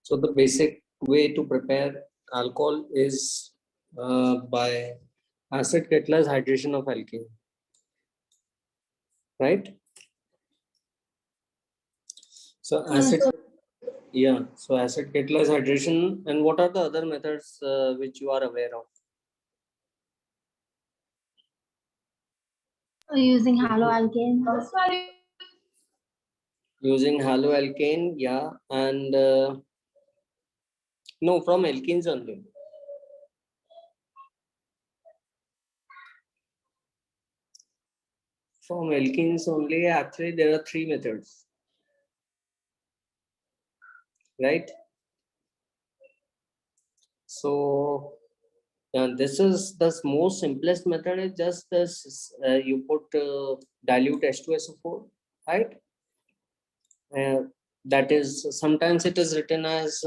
So the basic way to prepare alcohol is by acid catalyzed hydration of alkene, right? So acid, yeah. So acid catalyzed hydration, and what are the other methods which you are aware of? Using haloalkane. Using haloalkane, yeah, and no, from alkenes only. From alkenes only, actually, there are three methods, right? So, this is the most simplest method. Is just this: you put dilute H2SO4, right? That is, sometimes it is written as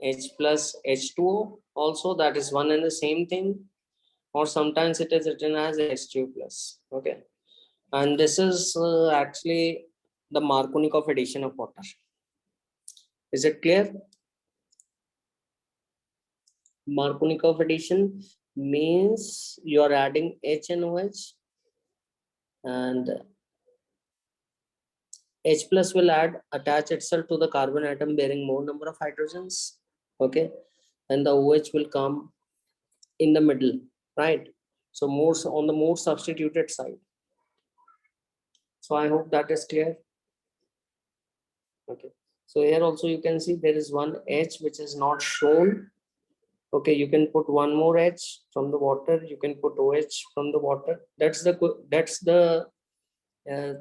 H plus H2O. Also, that is one and the same thing. Or sometimes it is written as H2 plus. Okay, and this is actually the Markovnikov addition of water. Is it clear? Markovnikov addition means you are adding H and OH, and H plus will attach itself to the carbon atom bearing more number of hydrogens. Okay, and the OH will come in the middle, right? So more on the more substituted side. So I hope that is clear. Okay, so here also you can see there is one H which is not shown. Okay, you can put one more H from the water, you can put OH from the water. That's the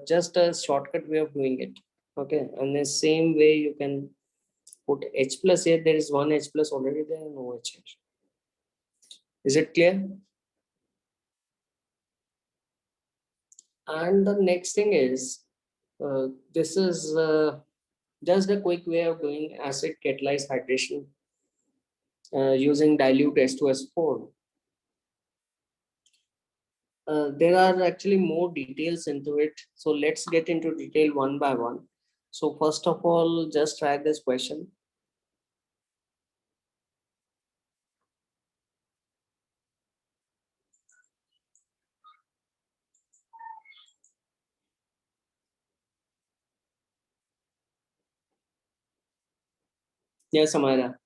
just a shortcut way of doing it. Okay, and the same way you can put H plus here. There is one H plus already there and OH here. Is it clear? And the next thing is this is just a quick way of doing acid catalyzed hydration using dilute H2S4. There are actually more details into it. So let's get into detail one by one. So first of all, just try this question. Yes, Amara.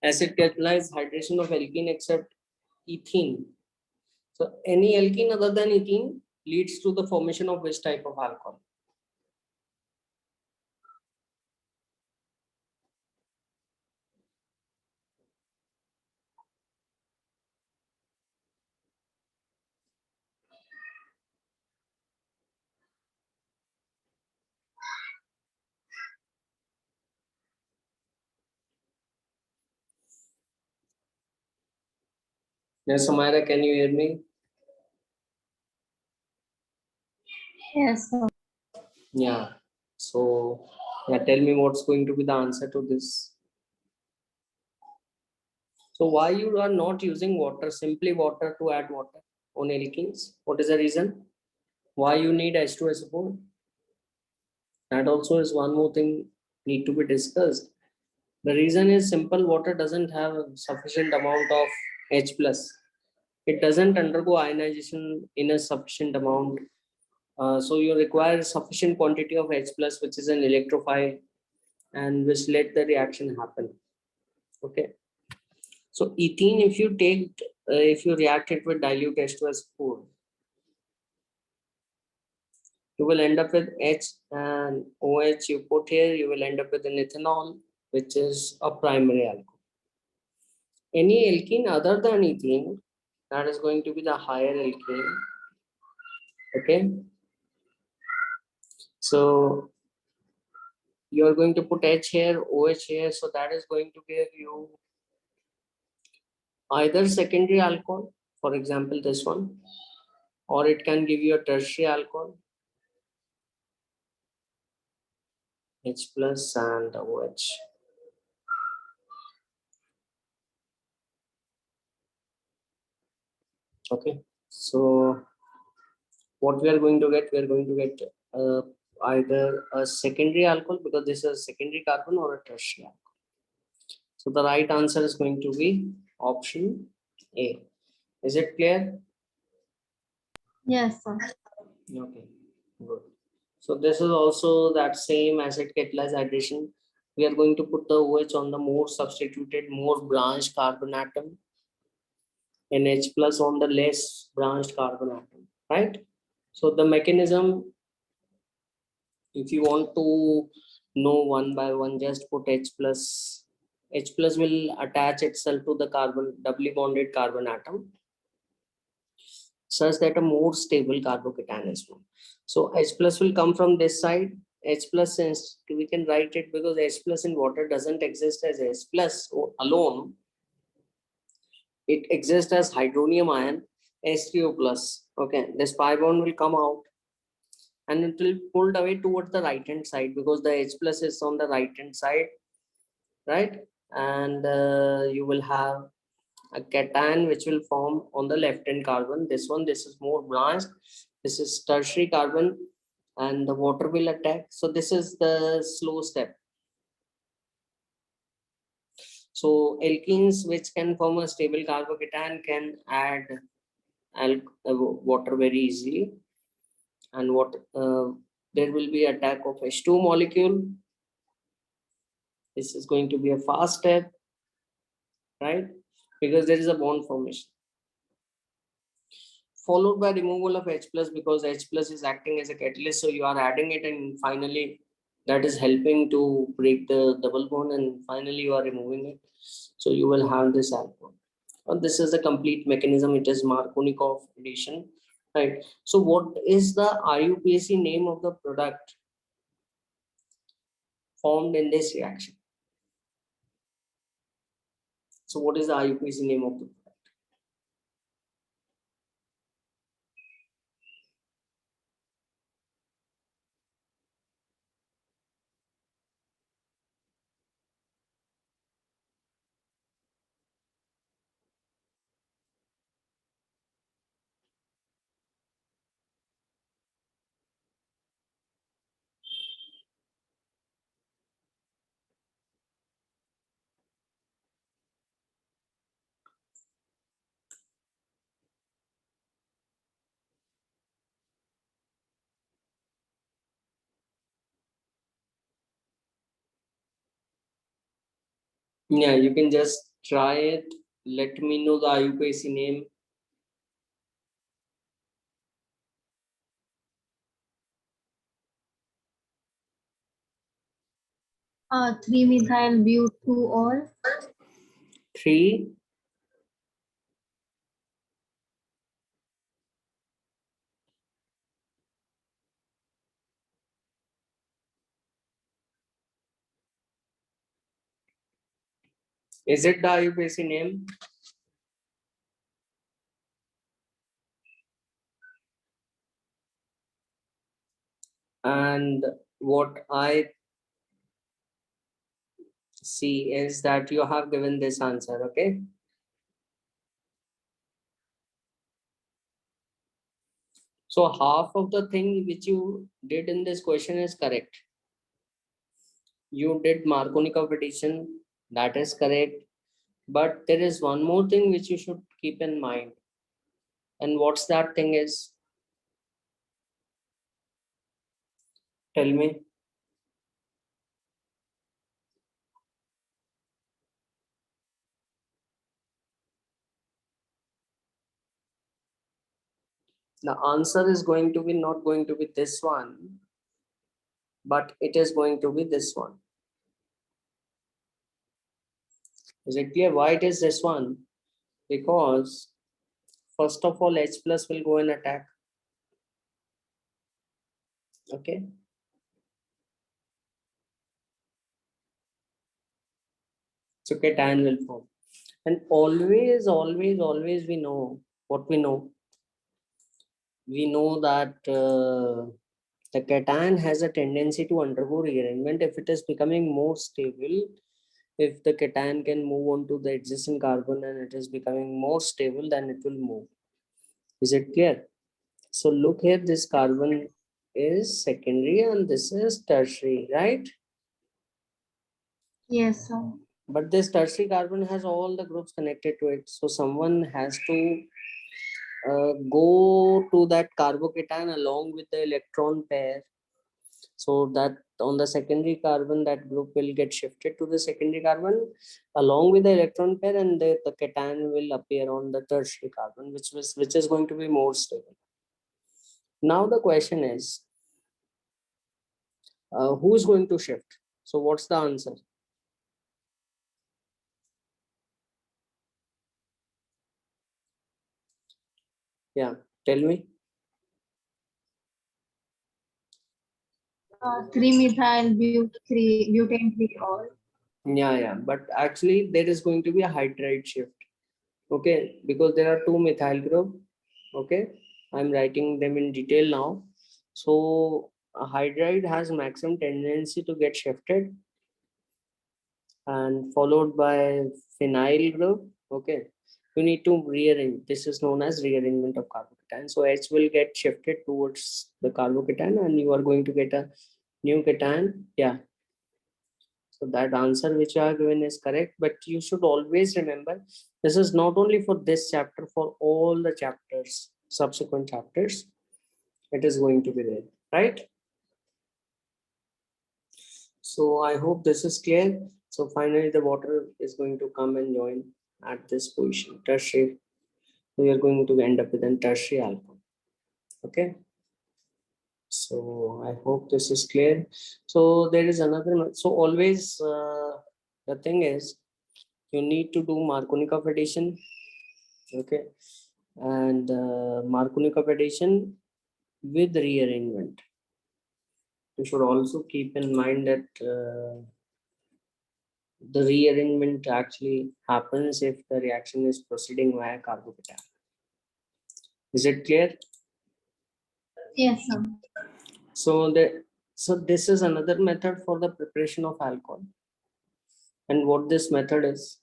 Acid catalyzed hydration of alkene except ethene. So any alkene other than ethene leads to the formation of which type of alcohol? Yes, Amara, can you hear me? Yes, sir. Yeah. So yeah, tell me what's going to be the answer to this. So why you are not using water, simply water to add water on alkenes? What is the reason? Why you need H2SO4? That also is one more thing need to be discussed. The reason is simple: water doesn't have a sufficient amount of H plus. It doesn't undergo ionization in a sufficient amount. So you require sufficient quantity of H plus, which is an electrophile, and which let the reaction happen. Okay. So ethene, if you take, if you react it with dilute H2S4, you will end up with H and OH you put here, you will end up with an ethanol, which is a primary alcohol. Any alkene other than ethene, that is going to be the higher alkene. Okay. So you are going to put H here, OH here, so that is going to give you either secondary alcohol, for example, this one, or it can give you a tertiary alcohol, H plus and OH. Okay, so what we are going to get, we are going to get either a secondary alcohol, because this is a secondary carbon, or a tertiary alcohol. So the right answer is going to be option A. Is it clear? Yes, sir. Okay, good. So this is also that same acid catalyzed hydration. We are going to put the OH on the more substituted, more branched carbon atom, and H plus on the less branched carbon atom, right? So the mechanism, if you want to know one by one, just put H plus. H plus will attach itself to the carbon, doubly bonded carbon atom, such that a more stable carbocation is formed. So H plus will come from this side. H plus, since we can write it, because H plus in water doesn't exist as H plus alone, it exists as hydronium ion H3O plus. Okay, this pi bond will come out and it will pulled away towards the right hand side, because the H plus is on the right hand side, right? And you will have a cation which will form on the left hand carbon. This one, this is more branched, this is tertiary carbon, and the water will attack. So this is the slow step. So alkenes which can form a stable carbocation can add water very easily, and what there will be attack of H2 molecule. This is going to be a fast step, right? Because there is a bond formation, followed by removal of H plus, because H plus is acting as a catalyst. So you are adding it, and finally that is helping to break the double bond, and finally you are removing it. So you will have this alcohol. And this is the complete mechanism. It is Markovnikov addition, right? So what is the IUPAC name of the product formed in this reaction? So what is the IUPAC name of the product? Yeah, you can just try it. Let me know the IUPAC name. 3-methyl butyrol. 3. Is it the IUPAC name? And what I see is that you have given this answer, okay? So half of the thing which you did in this question is correct. You did Markovnikov addition, that is correct. But there is one more thing which you should keep in mind. And what's that thing is? Tell me. The answer is going to be not going to be this one, but it is going to be this one. Is it clear why it is this one? Because first of all, H plus will go and attack. Okay. So cation will form. And always we know what we know. We know that the cation has a tendency to undergo rearrangement if it is becoming more stable. If the cation can move on to the existing carbon and it is becoming more stable, then it will move. Is it clear? So look here, this carbon is secondary and this is tertiary, right? Yes, sir. But this tertiary carbon has all the groups connected to it. So someone has to go to that carbocation along with the electron pair, so that on the secondary carbon that group will get shifted to the secondary carbon along with the electron pair, and the cation will appear on the tertiary carbon, which is going to be more stable. Now the question is, who is going to shift? So what's the answer? Yeah, tell me. 3-methyl butane 3-ol. Yeah, but actually there is going to be a hydride shift. Okay, because there are two methyl group. Okay, I'm writing them in detail now. So a hydride has maximum tendency to get shifted and followed by phenyl group. Okay, you need to rearrange. This is known as rearrangement of carbocation. So H will get shifted towards the carbocation and you are going to get a new cation. Yeah, so that answer which you are given is correct, but you should always remember this is not only for this chapter, for all the chapters, subsequent chapters, it is going to be there, right? So I hope this is clear. So finally the water is going to come and join at this position, tertiary. We are going to end up with a tertiary alcohol. Okay. So I hope this is clear. So there is another, so always the thing is, you need to do Markovnikov of addition. Okay, and Markovnikov of addition with rearrangement. You should also keep in mind that the rearrangement actually happens if the reaction is proceeding via carbocation. Is it clear? Yes, sir. So this is another method for the preparation of alcohol. And what this method is?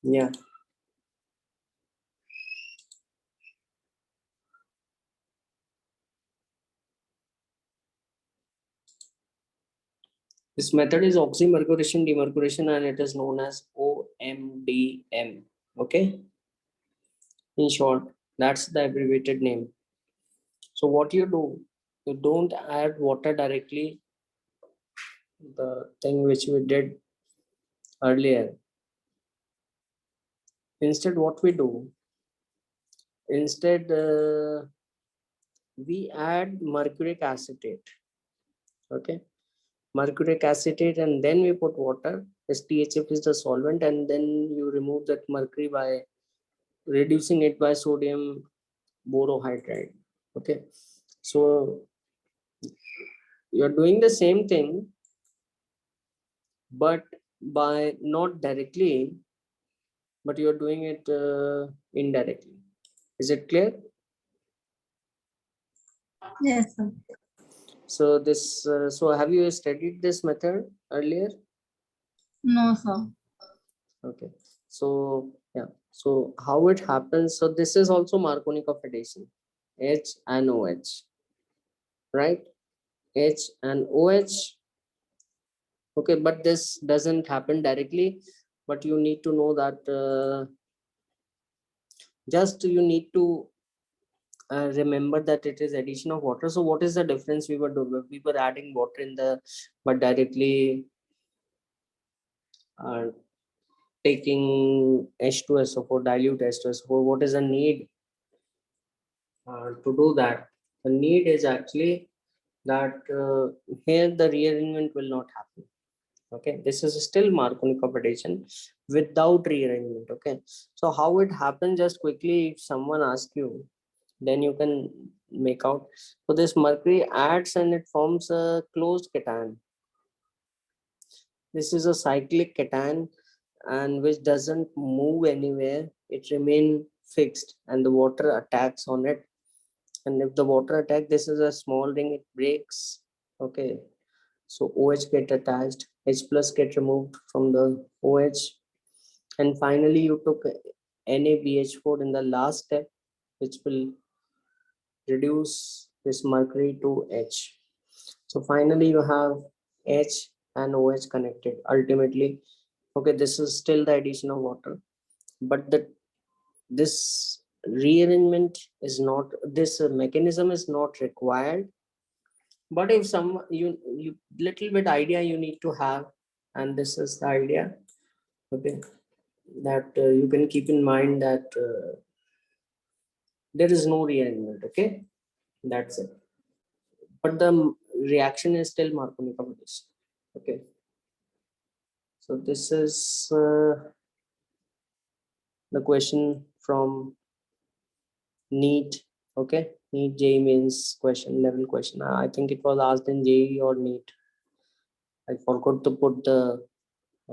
Yeah. This method is oxymercuration demercuration and it is known as OMDM. Okay. In short, that's the abbreviated name. So what you do, you don't add water directly, the thing which we did earlier. Instead, what we do, instead we add mercuric acetate. Okay. Mercuric acetate and then we put water. STHF is the solvent and then you remove that mercury by reducing it by sodium borohydride. Okay. So you're doing the same thing, but by not directly, but you're doing it indirectly. Is it clear? Yes, sir. So this, so have you studied this method earlier? No, sir. Okay. So yeah. So how it happens? So this is also Markovnikov addition, H and OH, right? H and OH. Okay, but this doesn't happen directly, but you need to know that just you need to remember that it is addition of water. So what is the difference we were doing? We were adding water in the, but directly taking H2SO4, dilute H2SO4. What is the need to do that? The need is actually that here the rearrangement will not happen. Okay, this is still Markovnikov addition without rearrangement. Okay, so how it happens, just quickly, if someone asks you, then you can make out. So this mercury adds and it forms a closed cation. This is a cyclic cation and which doesn't move anywhere. It remains fixed and the water attacks on it And if the water attack, this is a small ring, it breaks. Okay. So OH get attached, H plus get removed from the OH. And finally, you took NaBH4 in the last step, which will reduce this mercury to H. So finally, you have H and OH connected. Ultimately, okay, this is still the addition of water, but this rearrangement is not, this mechanism is not required. But if some you little bit idea you need to have, and this is the idea, okay, that you can keep in mind that there is no rearrangement. Okay, that's it. But the reaction is still Marconi combination. Okay, so this is the question from NEET. Okay, NEET JEE means question level question. I think it was asked in JEE or NEET. I forgot to put the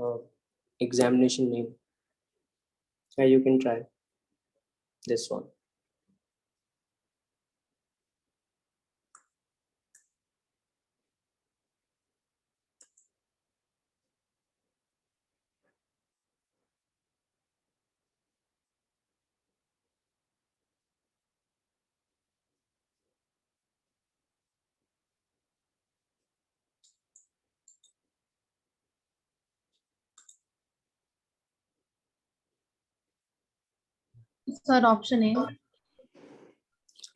uh, examination name. Yeah, you can try this one. Sir, option A.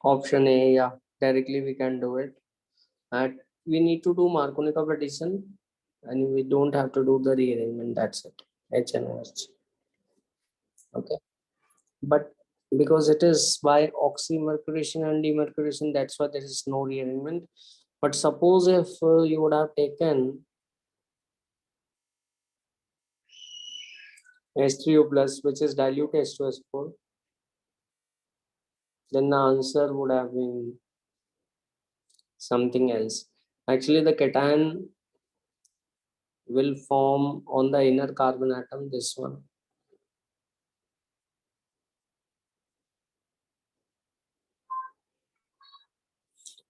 Option A, yeah, directly we can do it. And we need to do Markovnikov addition, and we don't have to do the rearrangement. That's it. H and OH. Okay, but because it is by oxymercuration and demercuration, that's why there is no rearrangement. But suppose if you would have taken H3O plus, which is dilute H2S4, then the answer would have been something else. Actually, the cation will form on the inner carbon atom, this one.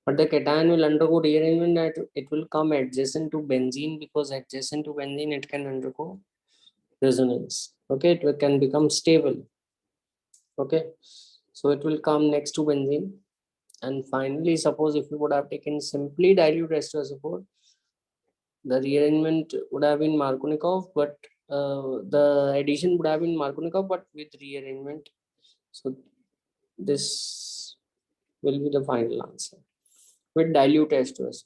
But the cation will undergo rearrangement, that it will come adjacent to benzene, because adjacent to benzene it can undergo resonance. Okay, can become stable. Okay, so it will come next to benzene. And finally, suppose if you would have taken simply dilute H2SO4, the rearrangement would have been Markovnikov, but the addition would have been Markovnikov, but with rearrangement. So this will be the final answer with dilute H2SO4.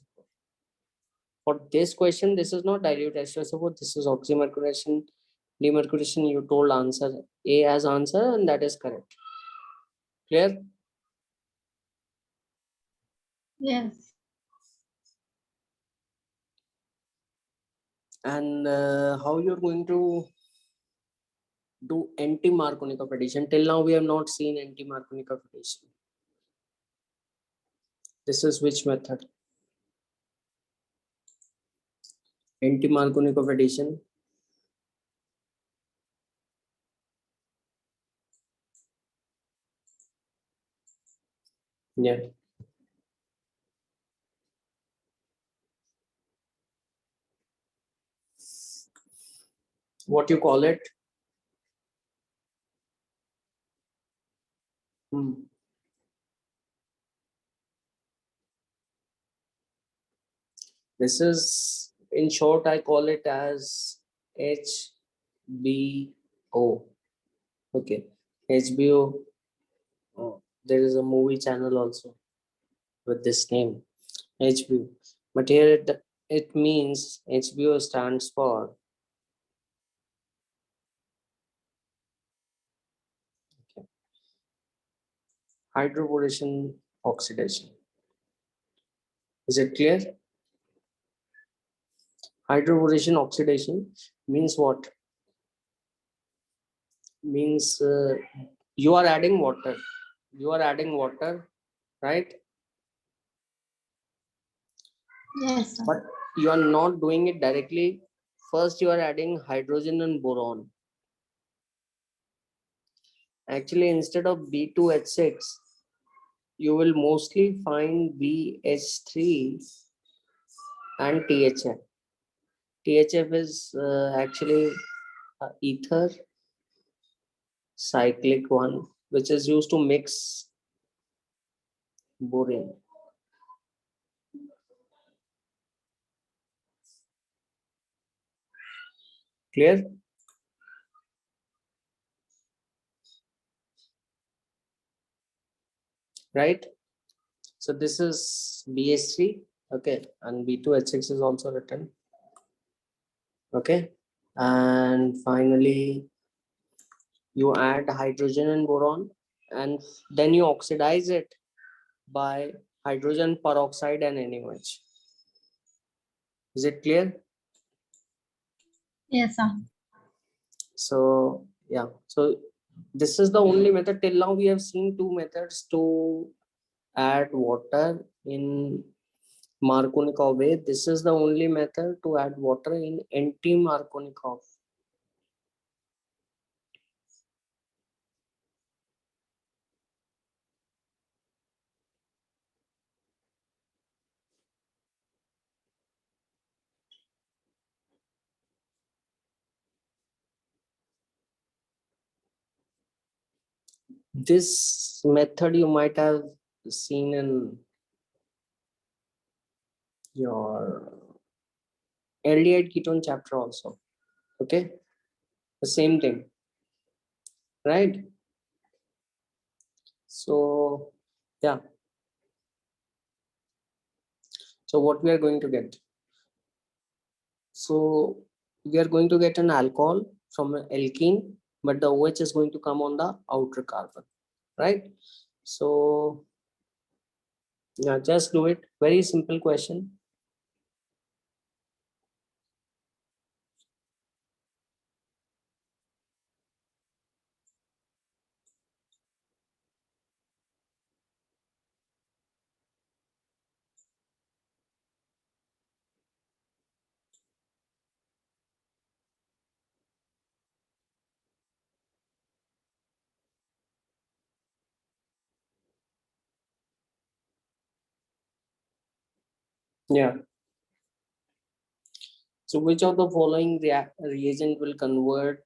For this question, this is not dilute H2SO4, this is oxymercuration, demercuration. You told answer A as answer, and that is correct. Clear? Yes. And how you're going to do anti-Markovnikov addition? Till now, we have not seen anti-Markovnikov addition. This is which method? Anti-Markovnikov addition. Yeah. What you call it? This is, in short, I call it as HBO. Okay, HBO. Oh, there is a movie channel also with this name, HBO. But here it means HBO stands for hydroboration oxidation. Is it clear? Hydroboration oxidation means what? Means you are adding water. You are adding water, right? Yes, sir. But you are not doing it directly. First, you are adding hydrogen and boron. Actually, instead of B2H6, you will mostly find BH3 and THF. THF is actually ether cyclic one, which is used to mix boron. Clear? Right? So this is BH3, okay, and B2H6 is also written, okay, and finally you add hydrogen and boron, and then you oxidize it by hydrogen peroxide and NaOH. Is it clear? Yes, sir. So yeah, so this is the only method. Till now we have seen two methods to add water in Markovnikov way. This is the only method to add water in anti-Markovnikov. This method you might have seen in your aldehyde ketone chapter also. Okay, the same thing, right? So yeah, so what we are going to get? So we are going to get an alcohol from an alkene, but the OH is going to come on the outer carbon, right? So yeah, just do it. Very simple question. Yeah. So which of the following reagent will convert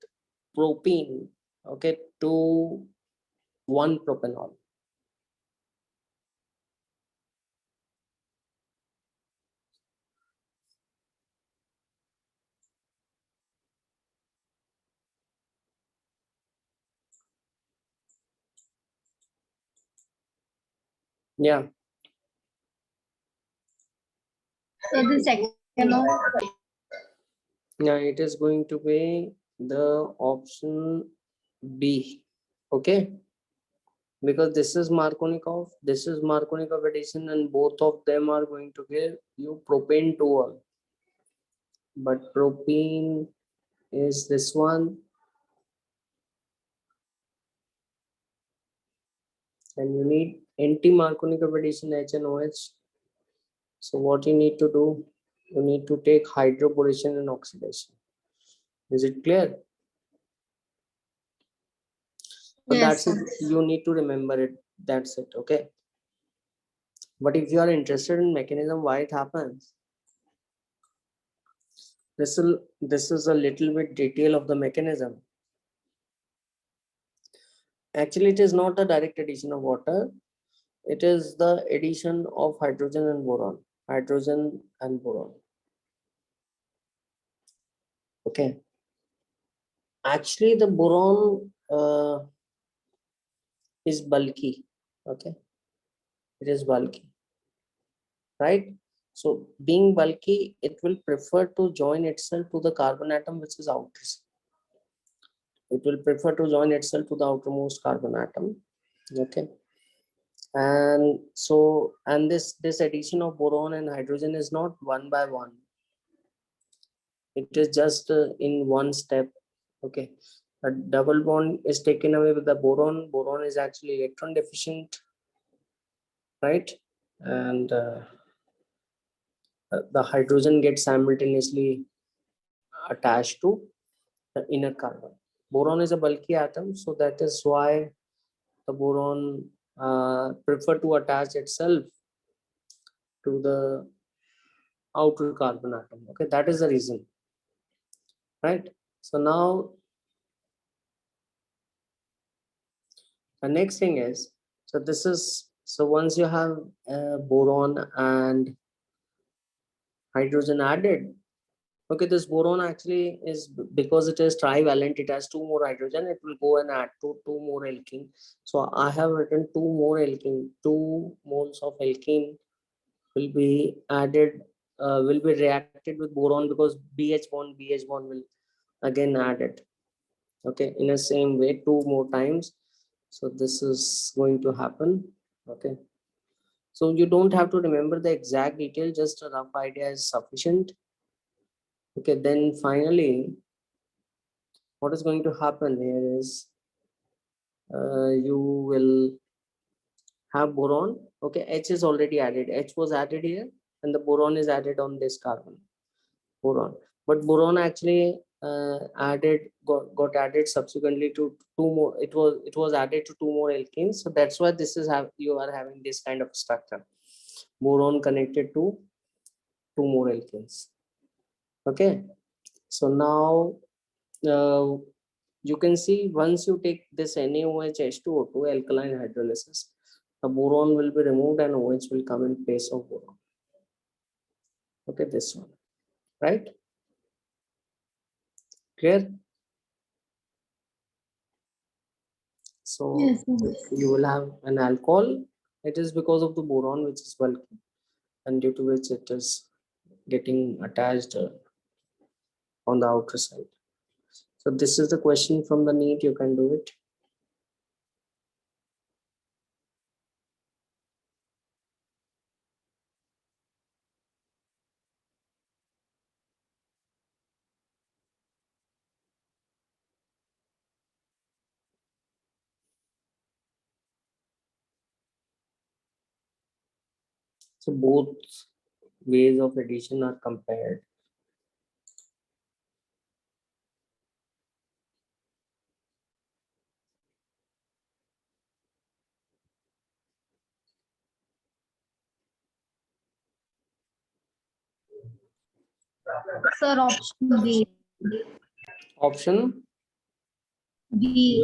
propene, okay, to 1-propanol? Yeah. So the second one. Yeah, it is going to be the option B. Okay. Because this is Markovnikov addition, and both of them are going to give you propane 2-ol. But propane is this one, and you need anti-Markovnikov addition HNOH. So what you need to do, you need to take hydroboration and oxidation. Is it clear? So Yes, that's it. sir. You need to remember it. That's it. Okay. But if you are interested in mechanism, why it happens, this is a little bit detail of the mechanism. Actually, it is not a direct addition of water. It is the addition of hydrogen and boron. Hydrogen and boron. Okay. Actually, the boron is bulky. Okay. It is bulky, right? So being bulky, it will prefer to join itself to the carbon atom which is outer. It will prefer to join itself to the outermost carbon atom. Okay. And so, and this addition of boron and hydrogen is not one by one. It is just in one step. Okay. A double bond is taken away with the boron. Boron is actually electron deficient, right? And the hydrogen gets simultaneously attached to the inner carbon. Boron is a bulky atom, so that is why the boron prefer to attach itself to the outer carbon atom. Okay, that is the reason, right? So now the next thing is, so this is, so once you have boron and hydrogen added, okay, this boron actually is, because it is trivalent, it has two more hydrogen, it will go and add two more alkene. So I have written two more alkene, 2 moles of alkene will be added, will be reacted with boron, because BH bond will again add it. Okay, in the same way, 2 more times. So this is going to happen. Okay, so you don't have to remember the exact detail, just a rough idea is sufficient. Okay, then finally what is going to happen here is, you will have boron. Okay, H is already added, H was added here, and the boron is added on this carbon, boron. But boron actually got added subsequently to two more, it was added to two more alkenes. So that's why this is you are having this kind of structure, boron connected to two more alkenes. Okay, so now you can see, once you take this NaOH H2O2 alkaline hydrolysis, the boron will be removed and OH will come in place of boron. Okay, this one, right? Clear? So Yes, you will have an alcohol. It is because of the boron which is bulky, and due to which it is getting attached on the outer side. So this is the question from the NEET. You can do it. So both ways of addition are compared. sir, option B. Option B.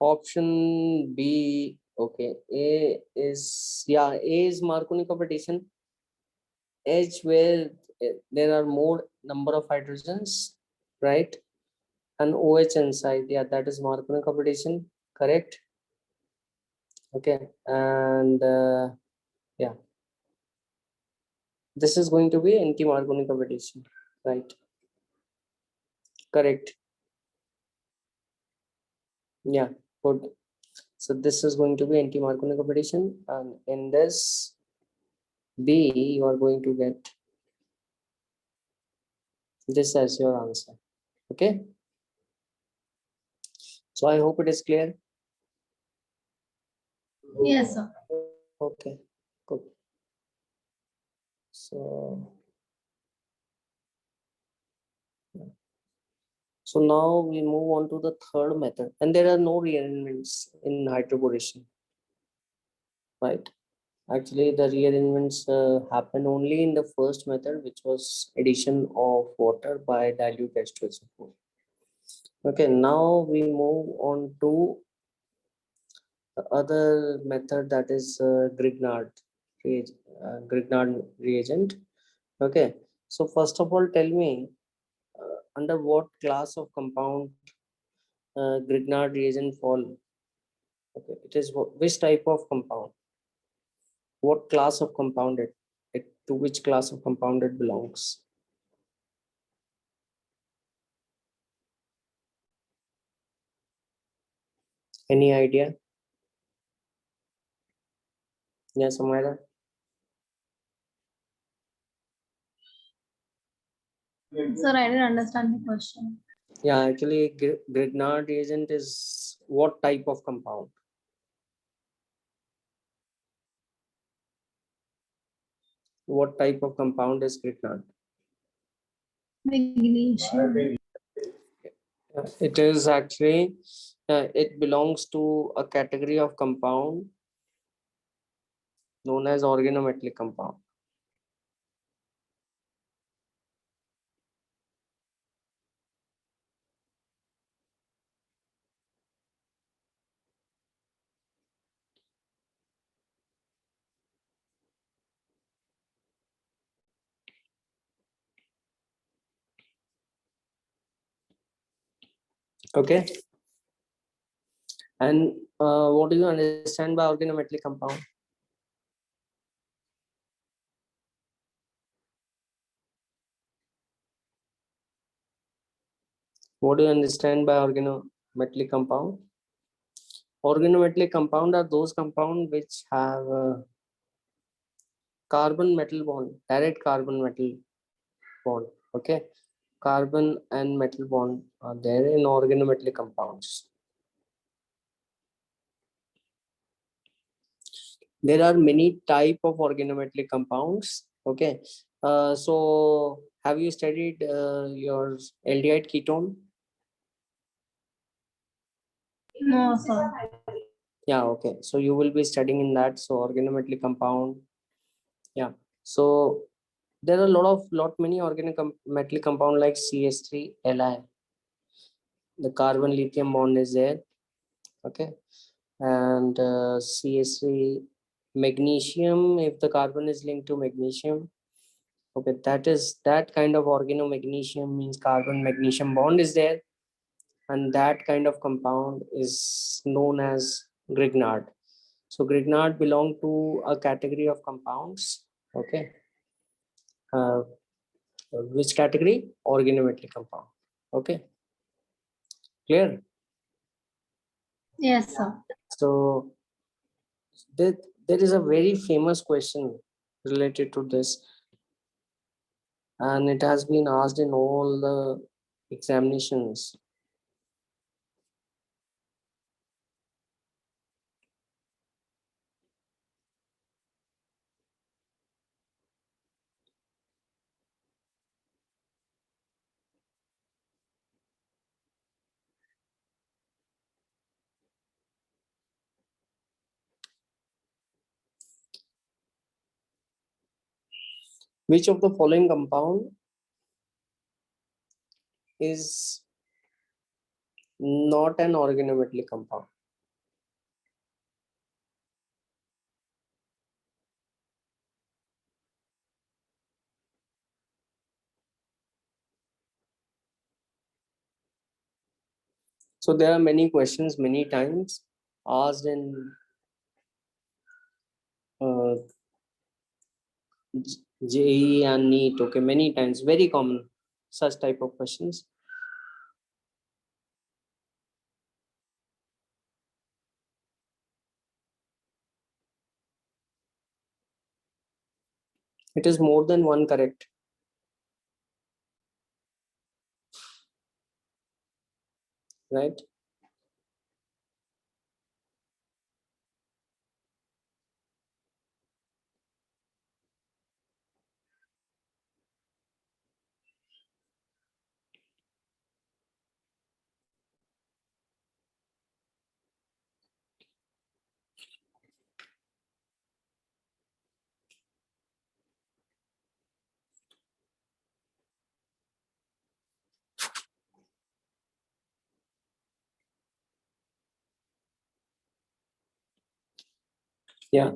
Option B. Okay, A is, yeah, A is Marconi competition. H, where there are more number of hydrogens, right? And OH inside, yeah, that is Marconi competition, correct? Okay, and yeah, this is going to be anti-Marconi competition, right? Correct. Yeah, good. So this is going to be anti-Marconi competition, and in this B, you are going to get this as your answer. Okay. So I hope it is clear. Yes, sir. Okay, good. So now we move on to the third method, and there are no rearrangements in hydroboration, right? Actually, the rearrangements happen only in the first method, which was addition of water by dilute H2SO4. Okay, now we move on to the other method, that is Grignard reagent. Okay, so first of all, tell me under what class of compound Grignard reagent fall? Okay, it is which type of compound? What class of compound it to which class of compound it belongs? Any idea? Yes, Amira? Sir, I didn't understand the question. Yeah, actually, Grignard reagent is what type of compound? What type of compound is Grignard? Magnesium. It is actually It belongs to a category of compound known as organometallic compound. Okay. And what do you understand by organometallic compound? What do you understand by organometallic compound? Organometallic compound are those compound which have carbon metal bond, direct carbon metal bond. Okay, carbon and metal bond are there in organometallic compounds. There are many type of organometallic compounds. Okay, so have you studied your aldehyde ketone? No, sir. Yeah, okay. So you will be studying in that. So organometallic compound. Yeah. So there are many organic metallic compound like CH3, Li. The carbon lithium bond is there. Okay. And CH3 magnesium, if the carbon is linked to magnesium. Okay, that kind of organomagnesium means carbon magnesium bond is there. And that kind of compound is known as Grignard. So Grignard belong to a category of compounds. Okay. Uh, which category? Organometallic compound. Okay. Clear? Yes, sir. So there is a very famous question related to this, and it has been asked in all the examinations. Which of the following compound is not an organometallic compound? So there are many questions, many times asked in uh, JEE and NEET. Okay, many times, very common such type of questions. It is more than one correct, right? Yeah.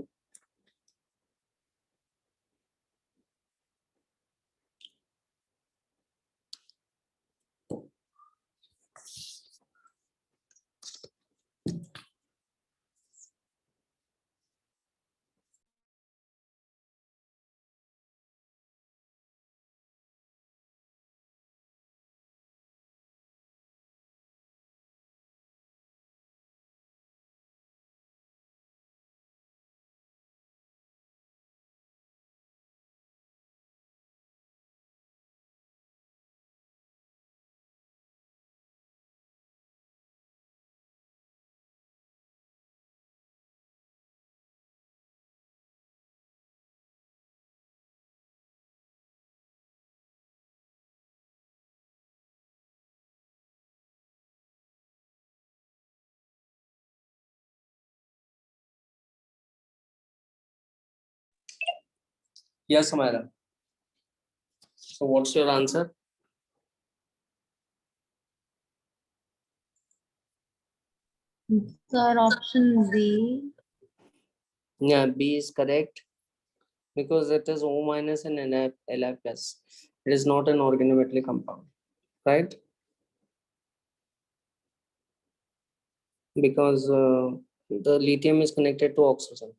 Yes, Amara. So what's your answer? Sir, option B. Yeah, B is correct because it is O minus and Li plus. It is not an organometallic compound, right? Because the lithium is connected to oxygen.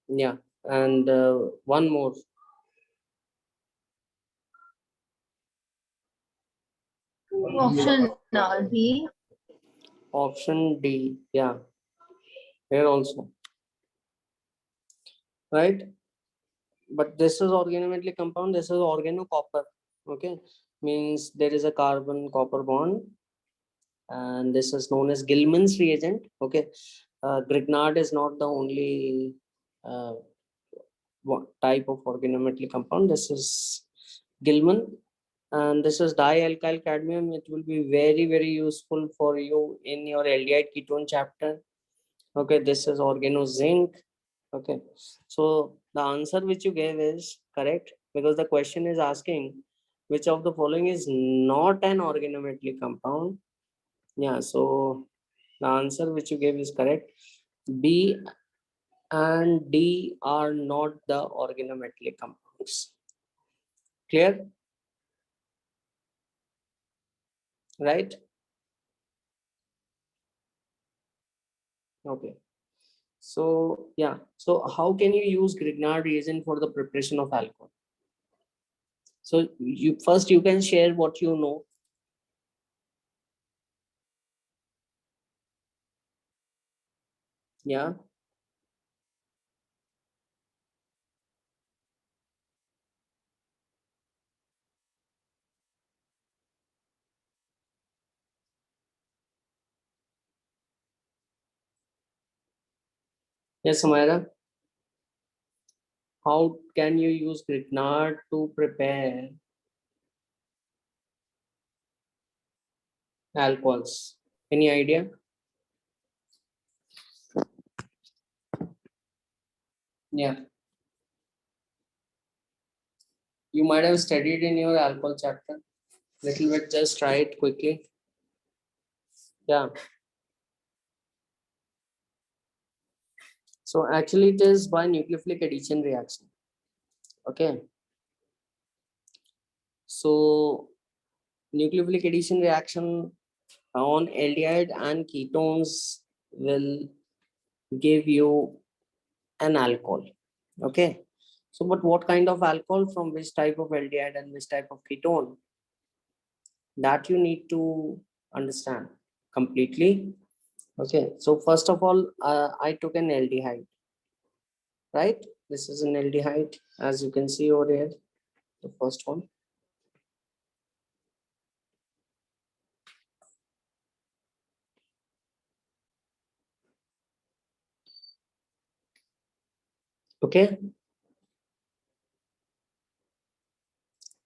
Yeah, and one more. Option D. Option D. Yeah, here also, right? But this is organometallic compound. This is organocopper. Okay, means there is a carbon copper bond, and this is known as Gilman's reagent. Okay, Grignard is not the only uh, type of organometallic compound. This is Gilman, and this is dialkyl cadmium. It will be very, very useful for you in your aldehyde ketone chapter. Okay, this is organozinc. Okay, so the answer which you gave is correct because the question is asking which of the following is not an organometallic compound. Yeah, so the answer which you gave is correct. B and D are not the organometallic compounds. Clear? Right? Okay. So yeah. So how can you use Grignard reagent for the preparation of alcohol? So you first you can share what you know. Yeah. Yes, Samira. How can you use Grignard to prepare alcohols? Any idea? Yeah. You might have studied in your alcohol chapter. Little bit, just try it quickly. Yeah. So actually it is by nucleophilic addition reaction. Okay. So nucleophilic addition reaction on aldehyde and ketones will give you an alcohol. Okay. So, but what kind of alcohol from which type of aldehyde and which type of ketone? That you need to understand completely. Okay. So first of all, I took an aldehyde, right? This is an aldehyde, as you can see over here, the first one. Okay.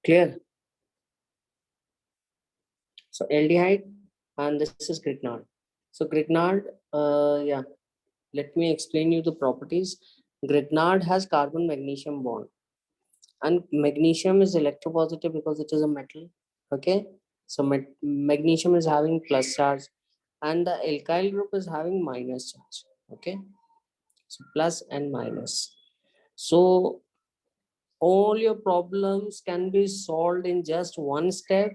Clear. So aldehyde, and this is Grignard. So Grignard, yeah, let me explain you the properties. Grignard has carbon magnesium bond, and magnesium is electropositive because it is a metal. Okay, so magnesium is having plus charge, and the alkyl group is having minus charge. Okay, so plus and minus. So all your problems can be solved in just one step.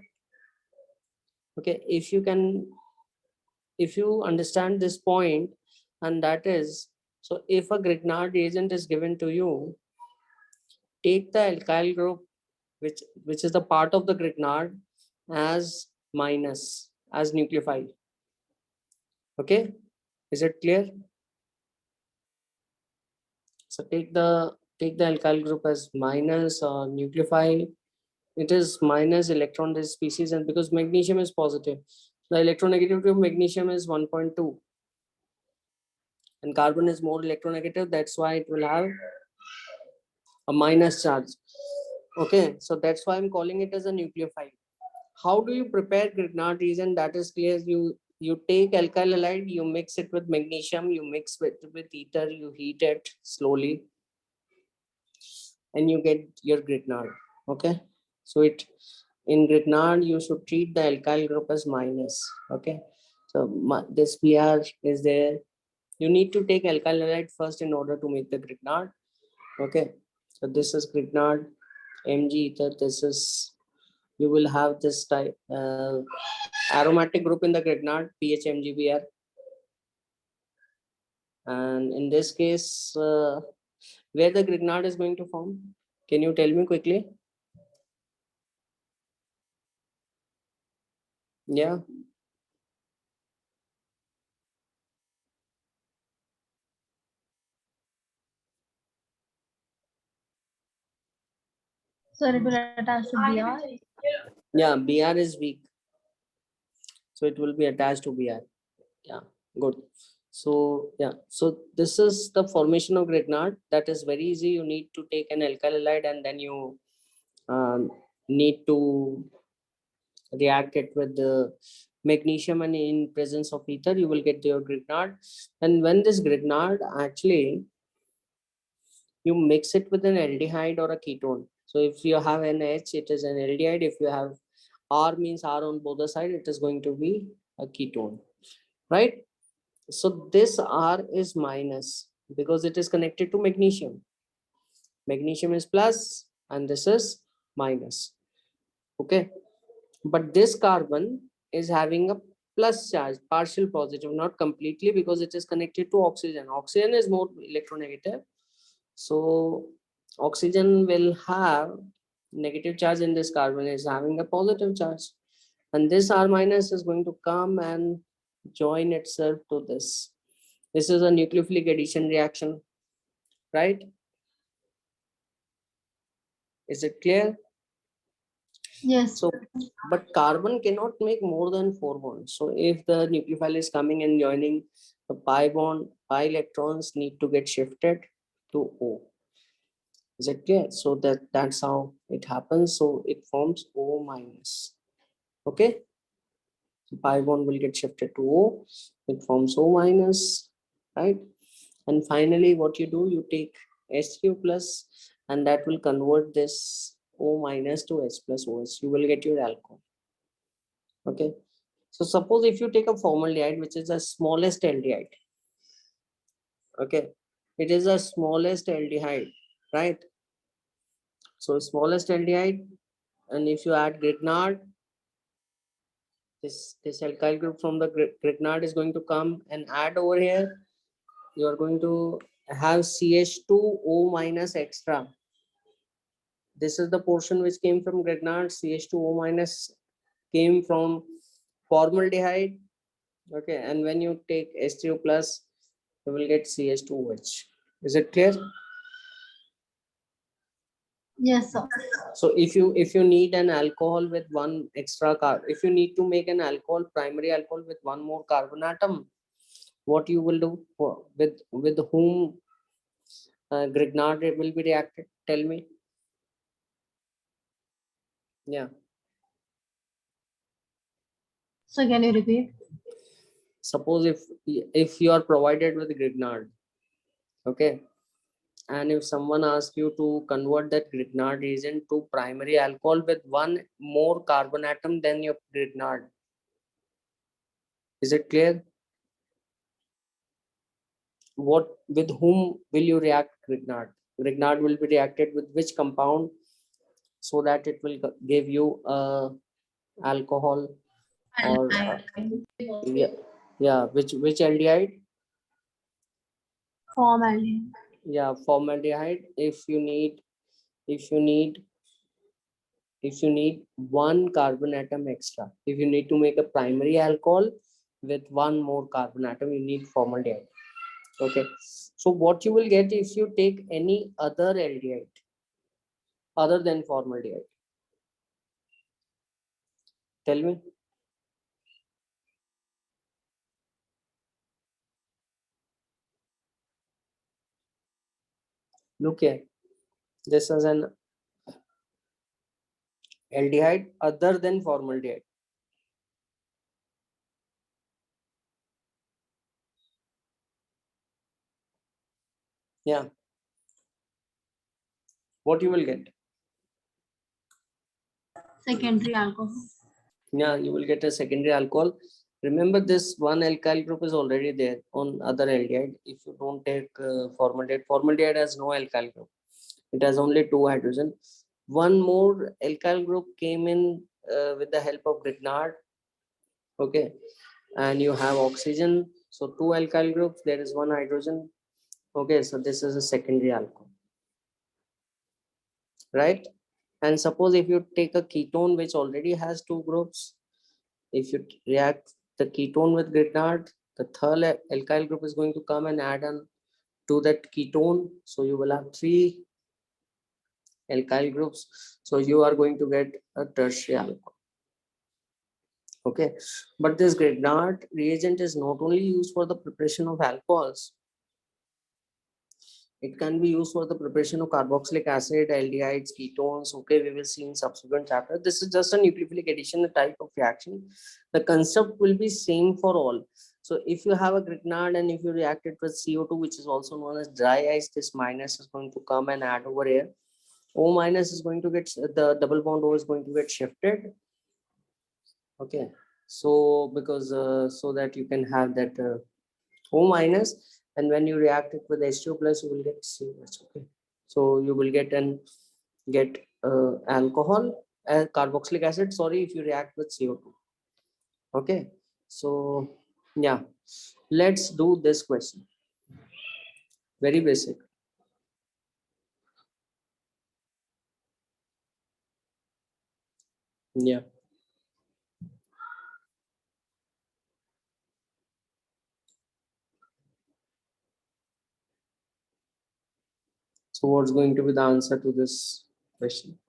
Okay, if you understand this point, and that is, so if a Grignard reagent is given to you, take the alkyl group which is the part of the Grignard as minus, as nucleophile. Okay, is it clear? So take the alkyl group as minus nucleophile. It is minus electron dense species, and because magnesium is positive, the electronegativity of magnesium is 1.2, and carbon is more electronegative. That's why it will have a minus charge. Okay, so that's why I'm calling it as a nucleophile. How do you prepare Grignard reagent? That is clear. You take alkyl halide, you mix it with magnesium, you mix with ether, you heat it slowly. and you get your Grignard. Okay, so it in Grignard you should treat the alkyl group as minus. Okay, so this Br is there. You need to take alkyl halide first in order to make the Grignard. Okay, so this is Grignard, Mg ether. This is, you will have this type aromatic group in the Grignard, pH MgBr. And in this case, where the Grignard is going to form, can you tell me quickly? Yeah, So it will attach to BR. yeah, Br is weak, so it will be attached to Br. Yeah, good. So yeah, so this is the formation of Grignard. That is very easy. You need to take an alkyl halide and then you need to react it with the magnesium, and in presence of ether you will get your Grignard. And when this Grignard, actually you mix it with an aldehyde or a ketone. So if you have an H, it is an aldehyde. If you have R, means R on both the side, it is going to be a ketone, right? So this R is minus because it is connected to magnesium. Magnesium is plus and this is minus. Okay, but this carbon is having a plus charge, partial positive, not completely, because it is connected to oxygen. Oxygen is more electronegative, so oxygen will have negative charge, and this carbon is having a positive charge, and this R minus is going to come and join itself to this. This is a nucleophilic addition reaction, right? Is it clear? Yes. So, but carbon cannot make more than 4 bonds. So if the nucleophile is coming and joining the pi bond, pi electrons need to get shifted to O. Is it clear? So that's how it happens. So it forms O minus. Okay. So pi bond will get shifted to O. It forms O minus, right? And finally, what you do, you take H3O plus, and that will convert this O minus to H plus OH. You will get your alcohol. Okay. So suppose if you take a formaldehyde, which is the smallest aldehyde, okay, it is the smallest aldehyde, right? So smallest aldehyde, and if you add Grignard, this alkyl group from the Grignard is going to come and add over here. You are going to have CH2O minus extra. This is the portion which came from Grignard. CH2O minus came from formaldehyde. Okay, and when you take H3O plus, you will get CH2OH. Is it clear? Yes, sir. So if you need an alcohol with one extra carbon, if you need to make an alcohol, primary alcohol with one more carbon atom, what you will do with whom Grignard will be reacted? Tell me. Yeah. So can you repeat? Suppose if you are provided with Grignard, okay, and if someone asks you to convert that Grignard reagent to primary alcohol with one more carbon atom than your Grignard, is it clear? What, with whom will you react Grignard? Grignard will be reacted with which compound so that it will give you alcohol, or yeah, yeah, which aldehyde? Formaldehyde. Yeah, formaldehyde. If you need if you need if you need one carbon atom extra, if you need to make a primary alcohol with one more carbon atom, you need formaldehyde. Okay, so what you will get if you take any other aldehyde other than formaldehyde? Tell me. Look here, this is an aldehyde other than formaldehyde. Yeah, What you will get? Secondary alcohol. Yeah, you will get a secondary alcohol. Remember, this one alkyl group is already there on other aldehyde. If you don't take formaldehyde has no alkyl group. It has only two hydrogen. One more alkyl group came in with the help of Grignard. Okay, and you have oxygen. So two alkyl groups. There is one hydrogen. Okay, so this is a secondary alcohol, right? And suppose if you take a ketone which already has two groups, if you react the ketone with Grignard, the third alkyl group is going to come and add on to that ketone. So you will have three alkyl groups. So you are going to get a tertiary alcohol. Okay, but this Grignard reagent is not only used for the preparation of alcohols. It can be used for the preparation of carboxylic acid, aldehydes, ketones. Okay, we will see in subsequent chapter. This is just a nucleophilic addition type of reaction. The concept will be same for all. So if you have a Grignard and if you react it with CO2, which is also known as dry ice, this minus is going to come and add over here. O minus is going to get, the double bond O is going to get shifted. Okay, so because so that you can have that O minus, and when you react it with H2 plus, you will get COH. Okay, so you will get alcohol, carboxylic acid. Sorry, if you react with CO2. Okay, so yeah, let's do this question. Very basic. Yeah. So what's going to be the answer to this question?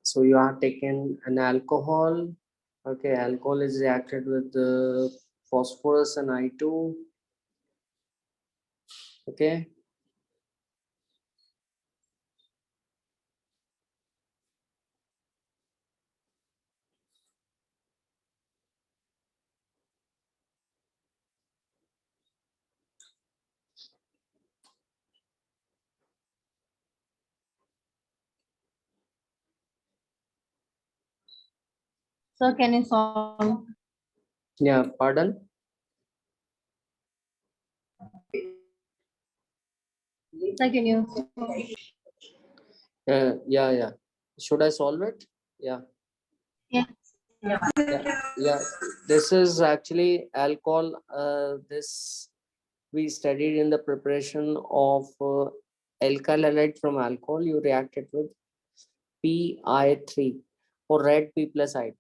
So you are taken an alcohol. Okay, alcohol is reacted with the phosphorus and I2. Okay. So can you solve? Yeah, pardon? So can you? Yeah, yeah. Should I solve it? Yeah, Yeah. yeah, yeah. This is actually alcohol. This we studied in the preparation of alkyl halide from alcohol. You react it with PI3 or red P plus I2.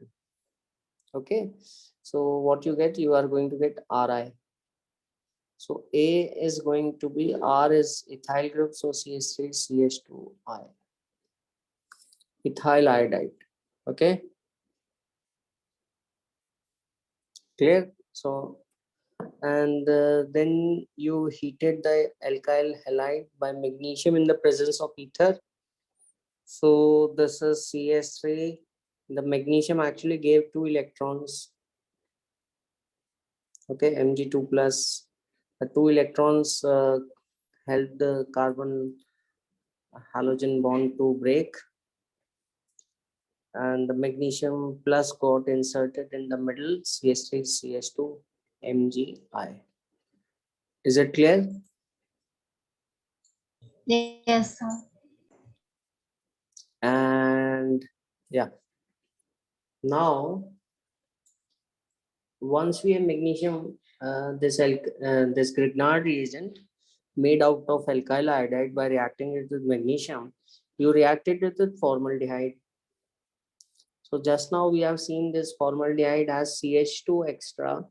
Okay. So what you get, you are going to get Ri. So A is going to be, R is ethyl group, so CH3, CH2I. Ethyl iodide. Okay, clear? So, and then you heated the alkyl halide by magnesium in the presence of ether. So this is CH3. The magnesium actually gave 2 electrons. Okay, Mg2 plus. The 2 electrons help the carbon halogen bond to break, and the magnesium plus got inserted in the middle, CH3 CH2 Mgi. Is it clear? Yes, sir. And yeah, now once we have magnesium, this Grignard reagent made out of alkyl iodide, by reacting it with magnesium, you reacted it with formaldehyde. So just now we have seen this formaldehyde has CH2 extra,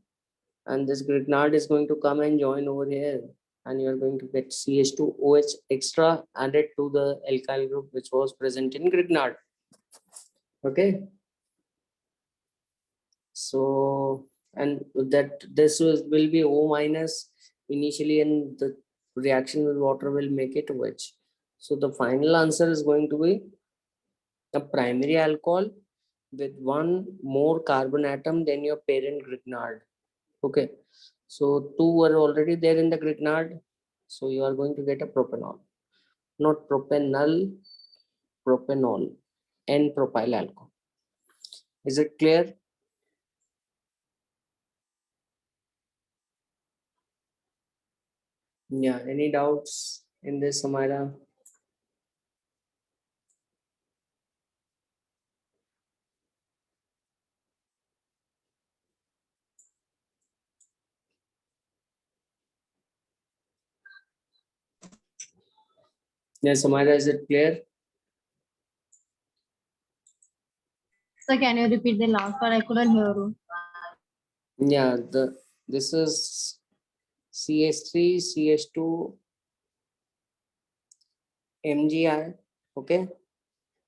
and this Grignard is going to come and join over here. and you are going to get CH2OH extra added to the alkyl group which was present in Grignard. Okay, so and that this will be O minus initially, and the reaction with water will make it OH. So the final answer is going to be a primary alcohol with one more carbon atom than your parent Grignard. Okay, so two were already there in the Grignard, so you are going to get a propanol, not propanol, propanol, and propyl alcohol. Is it clear? Yeah, any doubts in this, Samira? Yes, Samira, is it clear? So can you repeat the last part? I couldn't hear you. Yeah, this is CH3, CH2, MgI. Okay,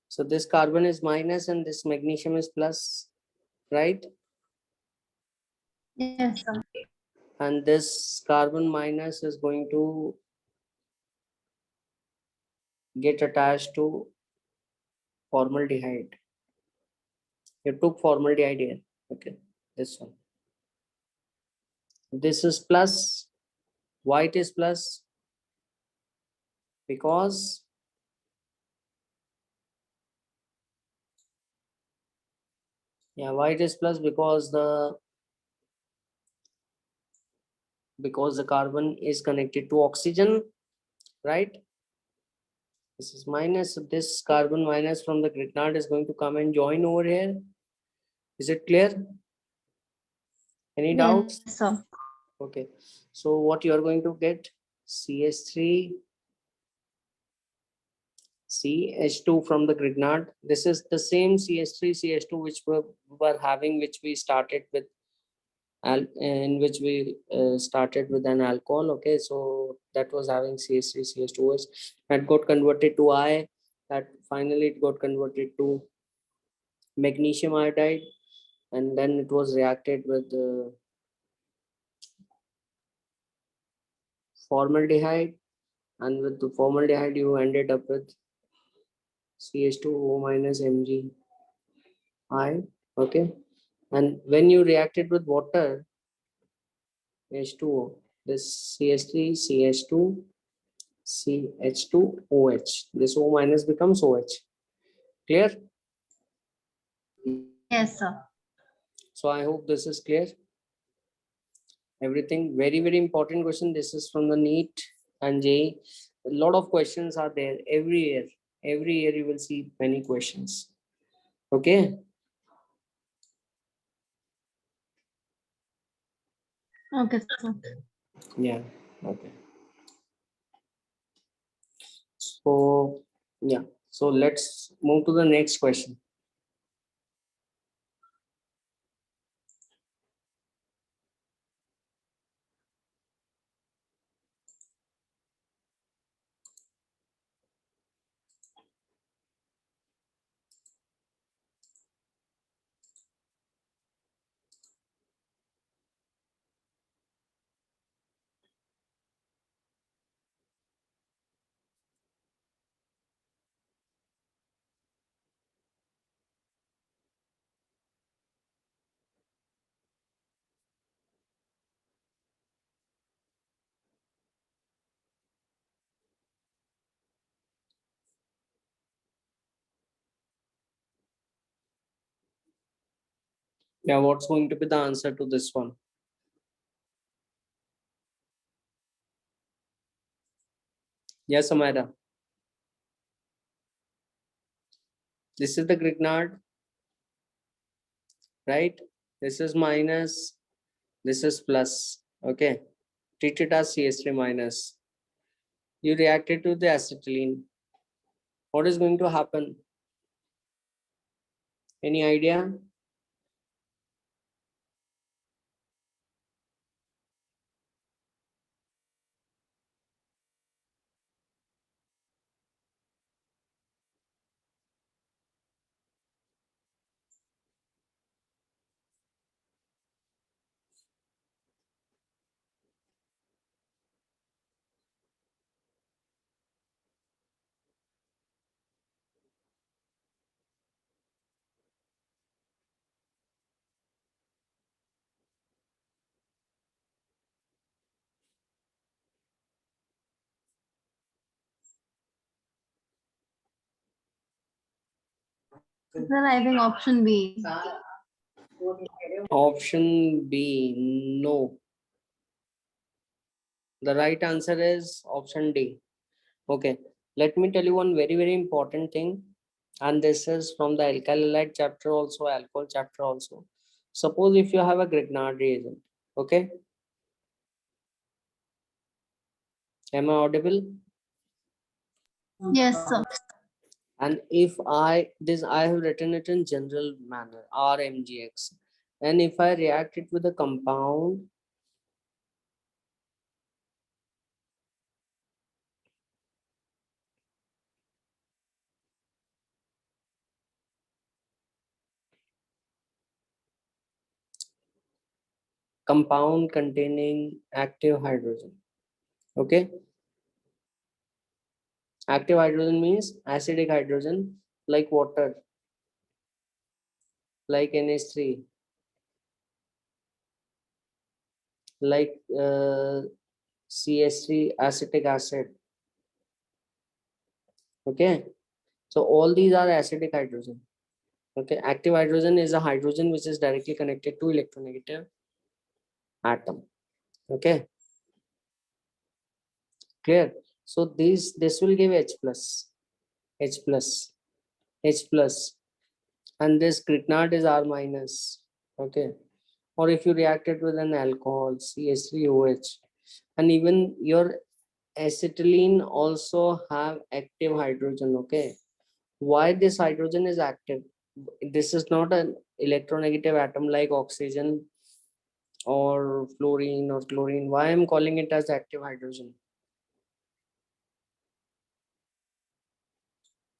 so this carbon is minus and this magnesium is plus, right? Yes, sir. And this carbon minus is going to get attached to formaldehyde. You took formaldehyde here. Okay, this one. This is plus. Why it is plus? Because yeah, why it is plus? Because the carbon is connected to oxygen, right? This is minus. So this carbon minus from the Grignard is going to come and join over here. Is it clear? Any Yes, doubts? sir. Okay. So what you are going to get? CH3, CH2 from the Grignard. This is the same CH3, CH2 which were having, which we started with, in which we started with an alcohol. Okay, so that was having CH3, CH2, that got converted to I. That finally it got converted to magnesium iodide, and then it was reacted with formaldehyde, and with the formaldehyde you ended up with CH2O minus Mg I. Okay, and when you reacted with water, H2O, this CH3, CH2, CH2OH, this O minus becomes OH. Clear? Yes, sir. So I hope this is clear. Everything very, very important question. This is from the NEET and JEE. A lot of questions are there every year. Every year you will see many questions. Okay. Okay, sir. Yeah. Okay. So yeah. So let's move to the next question. Yeah. What's going to be the answer to this one? Yes, Amira. This is the Grignard, right? This is minus. This is plus. Okay. Treat it as CH3 minus. You reacted to the acetylene. What is going to happen? Any idea? Sir, I think option B. Option B, no. The right answer is option D. Okay, let me tell you one very, very important thing. And this is from the alkyl halide chapter also, alcohol chapter also. Suppose if you have a Grignard reagent, okay? Am I audible? Yes, sir. And if I have written it in general manner, RMGX. And if I react it with a compound, compound containing active hydrogen, okay? Active hydrogen means acidic hydrogen, like water, like NH3, like CH3 acetic acid, okay? So all these are acidic hydrogen, okay? Active hydrogen is a hydrogen which is directly connected to electronegative atom, okay? Clear? So this will give H plus, H plus, H plus, and this Grignard is R minus, okay? Or if you react it with an alcohol, CH3OH, and even your acetylene also have active hydrogen, okay? Why this hydrogen is active? This is not an electronegative atom like oxygen or fluorine or chlorine. Why I'm calling it as active hydrogen?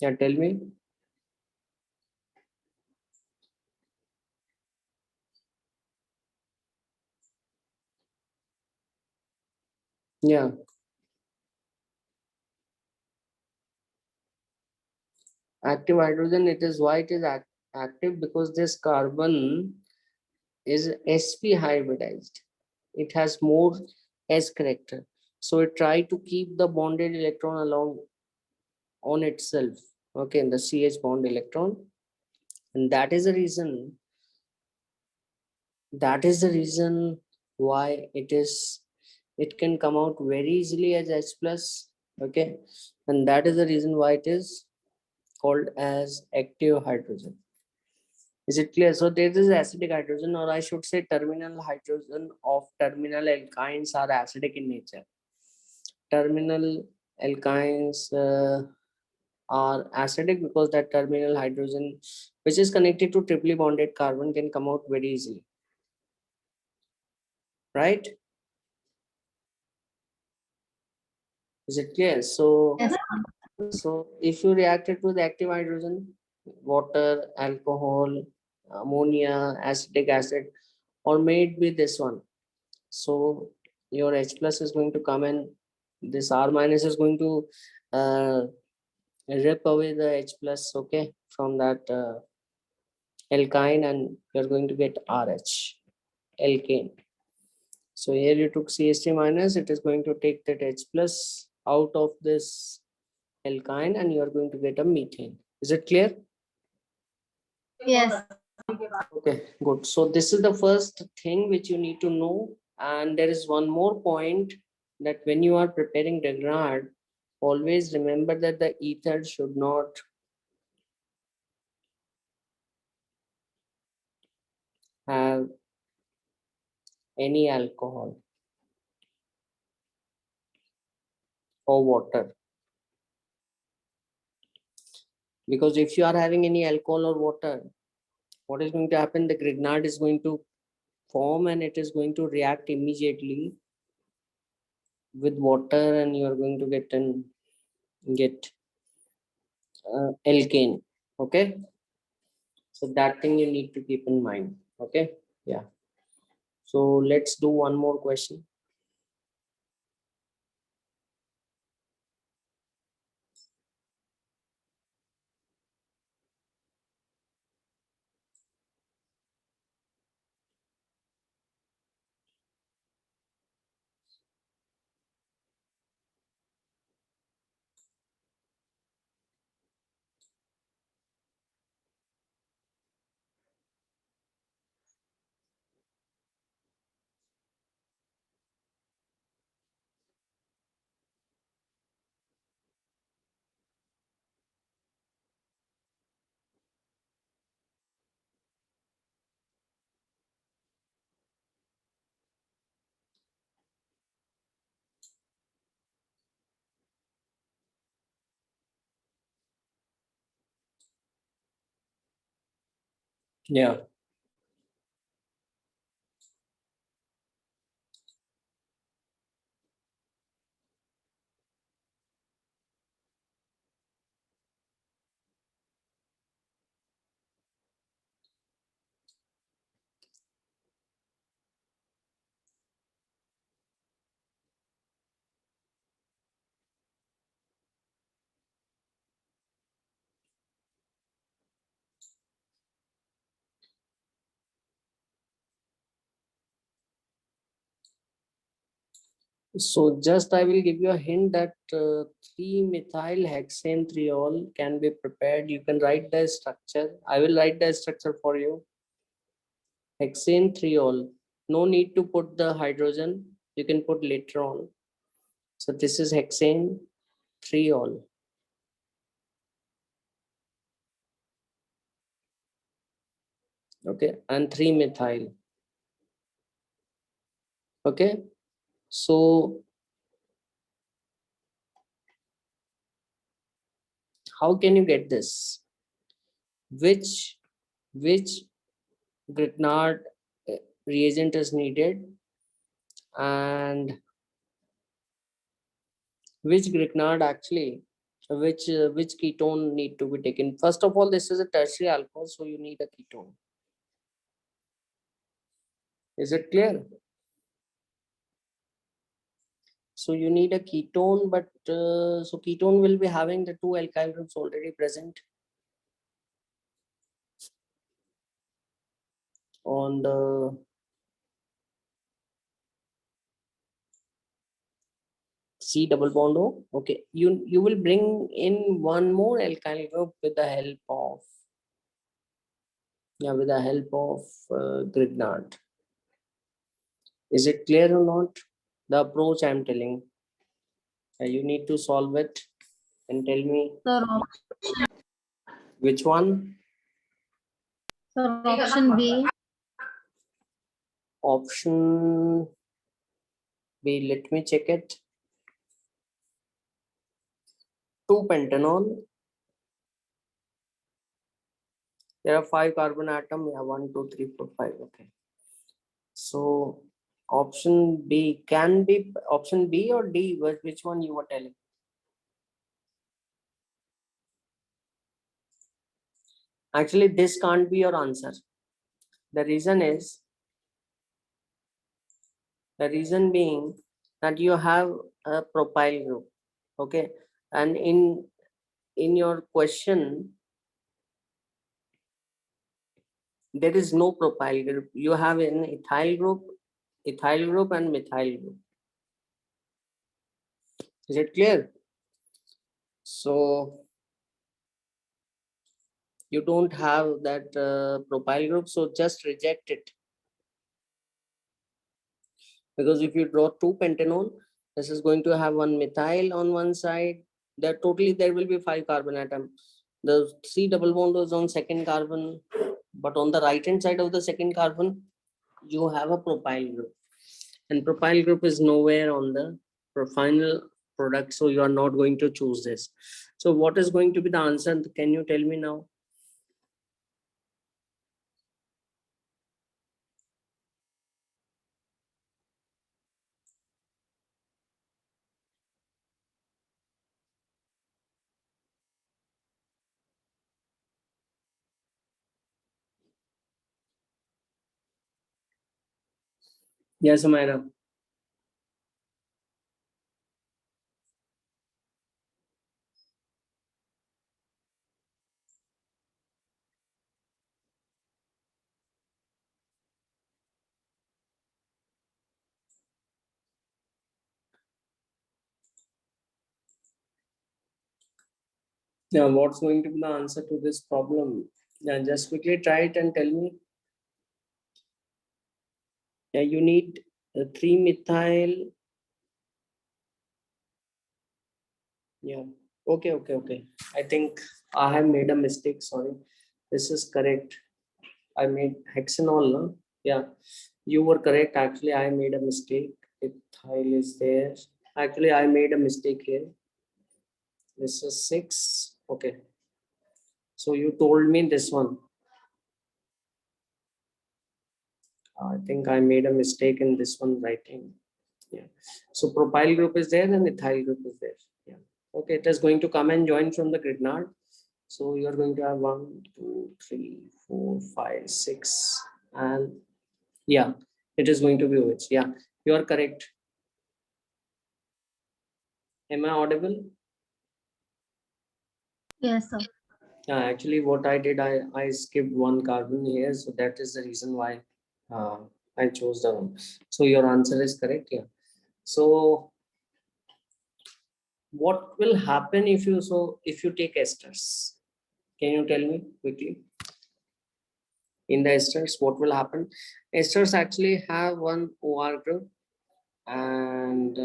Yeah, tell me. Yeah, active hydrogen, it is why it is active, because this carbon is sp hybridized. It has more s character, so it try to keep the bonded electron along on itself, okay, in the ch bond electron. And that is the reason why it can come out very easily as H plus, okay, and that is the reason why it is called as active hydrogen. Is it clear? So there is acidic hydrogen, or I should say terminal hydrogen of terminal alkynes are acidic in nature. Terminal alkynes are acidic because that terminal hydrogen which is connected to triply bonded carbon can come out very easily, right? Is it clear? So Yes. so if you react it with active hydrogen, water, alcohol, ammonia, acetic acid, or may it be this one, so your H plus is going to come and this R minus is going to rip away the H plus, okay, from that alkyne, and you're going to get RH, alkane. So here you took CH3 minus, it is going to take that H plus out of this alkyne and you are going to get a methane. Is it clear? Yes. Okay, good. So this is the first thing which you need to know. And there is one more point, that when you are preparing Degrad, always remember that the ether should not have any alcohol or water. Because if you are having any alcohol or water, what is going to happen? The Grignard is going to form and it is going to react immediately with water, and you are going to get alkane. Okay, so that thing you need to keep in mind. Okay, yeah. So let's do one more question. Yeah. So just I will give you a hint that 3-methyl hexane triol can be prepared. You can write the structure. I will write the structure for you. Hexane triol. No need to put the hydrogen. You can put later on. So this is hexane triol. Okay, and 3-methyl. Okay, so how can you get this? Which Grignard reagent is needed, and which Grignard actually, which ketone need to be taken? First of all, this is a tertiary alcohol, so you need a ketone. Is it clear? So you need a ketone, but so ketone will be having the 2 alkyl groups already present on the C double bond O. Okay, you will bring in one more alkyl group with the help of, yeah, with the help of Grignard. Is it clear or not? The approach I'm telling. You need to solve it and tell me Sir, which one. option B. Option B. Let me check it. 2-pentanol. There are 5 carbon atom. Yeah, 1, 2, 3, 4, 5. Okay. So option B can be option B or D. Which one you were telling? Actually, this can't be your answer. The reason being that you have a propyl group. Okay, and in your question there is no propyl group. You have an ethyl group and methyl group. Is it clear? So you don't have that propyl group, so just reject it. Because if you draw 2-pentanol, this is going to have 1 methyl on one side. There will be 5 carbon atom. The C double bond is on second carbon, but on the right hand side of the second carbon, you have a propyl group, and propyl group is nowhere on the final product, so you are not going to choose this. So what is going to be the answer? Can you tell me now? Yes, Amira. Yeah, what's going to be the answer to this problem? Yeah, just quickly try it and tell me. Yeah, you need 3-methyl. Yeah. Okay. I think I have made a mistake. Sorry. This is correct. I made hexanol. No? Yeah. You were correct. Actually, I made a mistake. Ethyl is there. Actually, I made a mistake here. This is 6. Okay. So you told me this one. I think I made a mistake in this one writing. Yeah. So propyl group is there and ethyl group is there. Yeah. Okay, it is going to come and join from the grignard. So you are going to have 1, 2, 3, 4, 5, 6, and yeah, it is going to be OH. Yeah, you are correct. Am I audible? Yes, sir. Yeah, actually, what I did, I skipped one carbon here, so that is the reason why uh, I chose the one. So your answer is correct. Yeah. So what will happen if you take esters? Can you tell me quickly? In the esters, what will happen? Esters actually have one OR group, and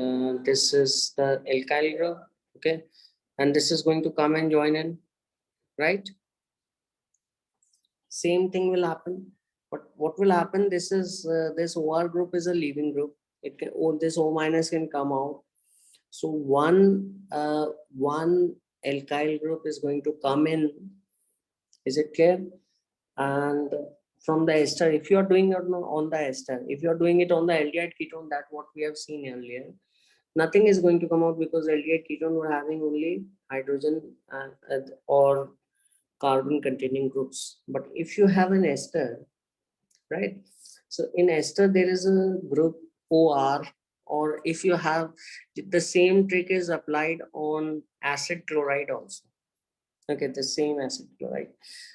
this is the alkyl group. Okay, and this is going to come and join in, right? Same thing will happen. But what will happen? This is this OR group is a leaving group. It can, or this O minus can come out. So one alkyl group is going to come in. Is it clear? And from the ester, if you are doing it on the ester, if you are doing it on the aldehyde ketone, that what we have seen earlier, nothing is going to come out because aldehyde ketone were having only hydrogen or carbon containing groups. But if you have an ester, right? So in ester there is a group OR, or if you have, the same trick is applied on acid chloride also. Okay, the same acid chloride.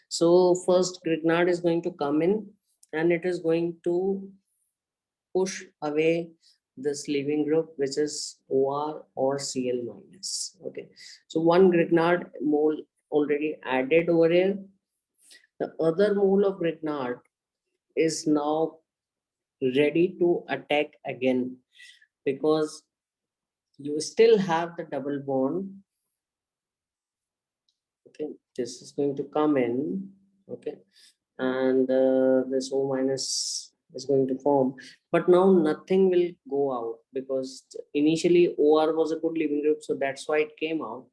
So first grignard is going to come in and it is going to push away this leaving group, which is OR or Cl minus. Okay, so one grignard mole already added over here. The other mole of grignard is now ready to attack again, because you still have the double bond. Okay, this is going to come in. Okay, and this O minus is going to form, but now nothing will go out because initially OR was a good leaving group, so that's why it came out.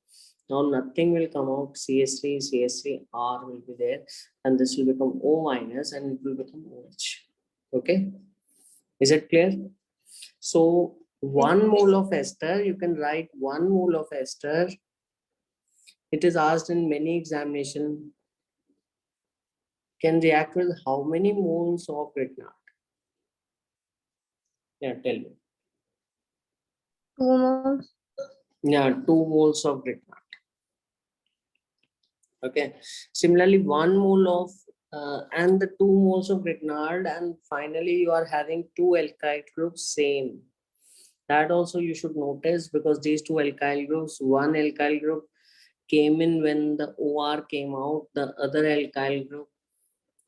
Now nothing will come out. CS3, CS3, R will be there, and this will become O minus and it will become OH. Okay, is it clear? So 1 mole of ester, you can write 1 mole of ester. It is asked in many examination, can react with how many moles of grignard? Yeah, tell me. 2 moles. Yeah, 2 moles of grignard. Okay. Similarly, 1 mole of and the 2 moles of grignard, and finally you are having 2 alkyl groups same. That also you should notice, because these 2 alkyl groups, one alkyl group came in when the OR came out, the other alkyl group,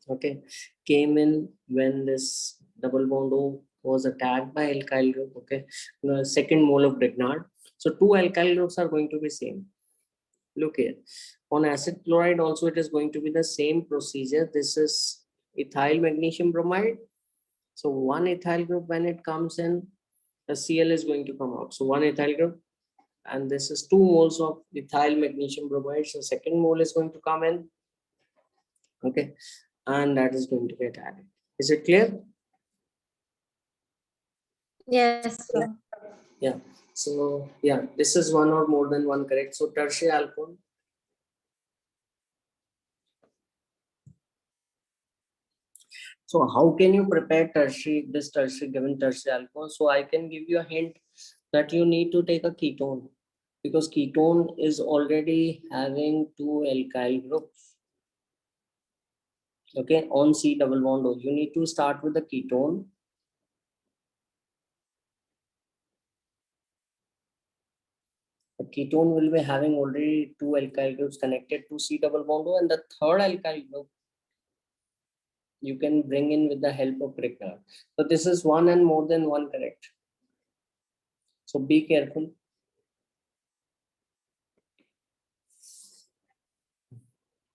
okay, came in when this double bond O was attacked by alkyl group. Okay, the second mole of grignard. So 2 alkyl groups are going to be same. Look here, on acid chloride also it is going to be the same procedure. This is ethyl magnesium bromide. So one ethyl group, when it comes in, the Cl is going to come out. So one ethyl group, and this is 2 moles of ethyl magnesium bromide. So second mole is going to come in. Okay, and that is going to get added. Is it clear? Yes, sir. Yeah. So yeah, this is one or more than one correct. So tertiary alcohol. So how can you prepare this tertiary given tertiary alcohol? So I can give you a hint that you need to take a ketone, because ketone is already having 2 alkyl groups. Okay, on C double bond O. You need to start with the ketone. The ketone will be having already 2 alkyl groups connected to C double bond O, and the third alkyl group you can bring in with the help of grignard. So this is one and more than one correct. So be careful.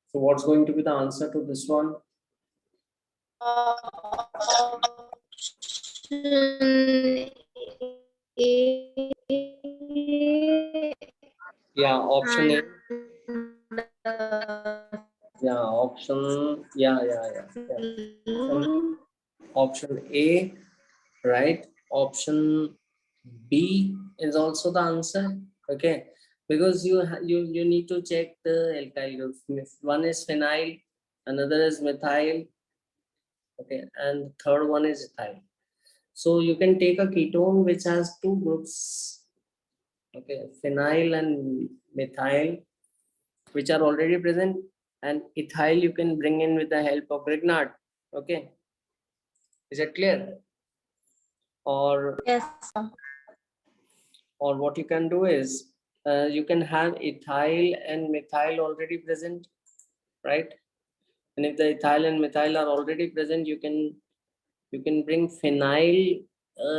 So what's going to be the answer to this one? Option A. Yeah, option A. And Yeah, option. Yeah. Option, Option A, right? Option B is also the answer. Okay, because you need to check the alkyl groups. One is phenyl, another is methyl, okay, and third one is ethyl. So you can take a ketone which has two groups, okay, phenyl and methyl, which are already present, and ethyl you can bring in with the help of Grignard. Okay, is it clear? Or Yes, sir. what you can do is you can have ethyl and methyl already present, right? And if the ethyl and methyl are already present, you can bring phenyl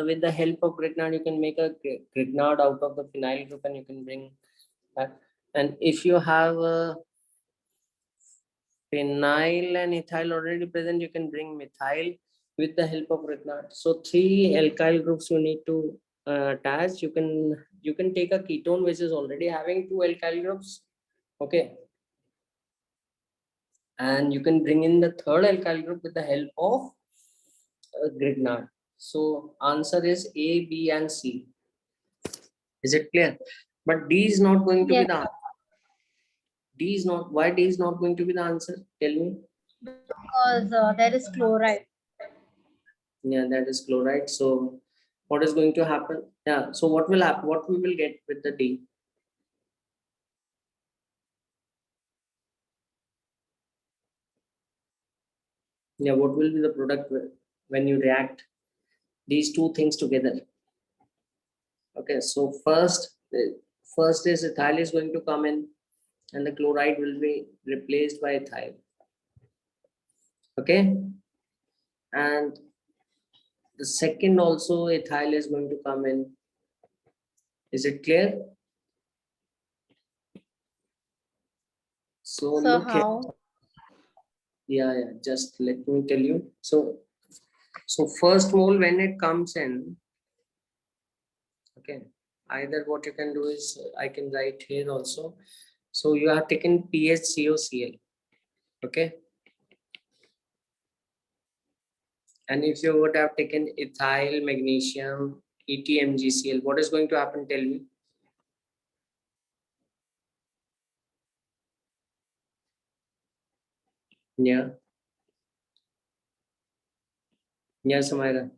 with the help of Grignard. You can make a Grignard out of the phenyl group, and you can bring that. And if you have phenyl and ethyl already present, you can bring methyl with the help of Grignard. So three alkyl groups you need to attach. You can take a ketone which is already having two alkyl groups, okay, and you can bring in the third alkyl group with the help of Grignard. So answer is A, B, and C. Is it clear? But D is not going to be Yes, the answer. D is not. Why D is not going to be the answer? Tell me. because there is chloride. Yeah, that is chloride. So what is going to happen? Yeah. So what will happen? What we will get with the D? Yeah. What will be the product when you react these two things together? Okay. So first is ethyl is going to come in, and the chloride will be replaced by ethyl. Okay. And the second also ethyl is going to come in. Is it clear? So So look here. how? Yeah. Just let me tell you. So first mole when it comes in, okay. Either what you can do is I can write here also. So you have taken PHCOCl, okay. And if you would have taken ethyl magnesium ETMgCl, what is going to happen? Tell me. Yeah. Yes, Samira.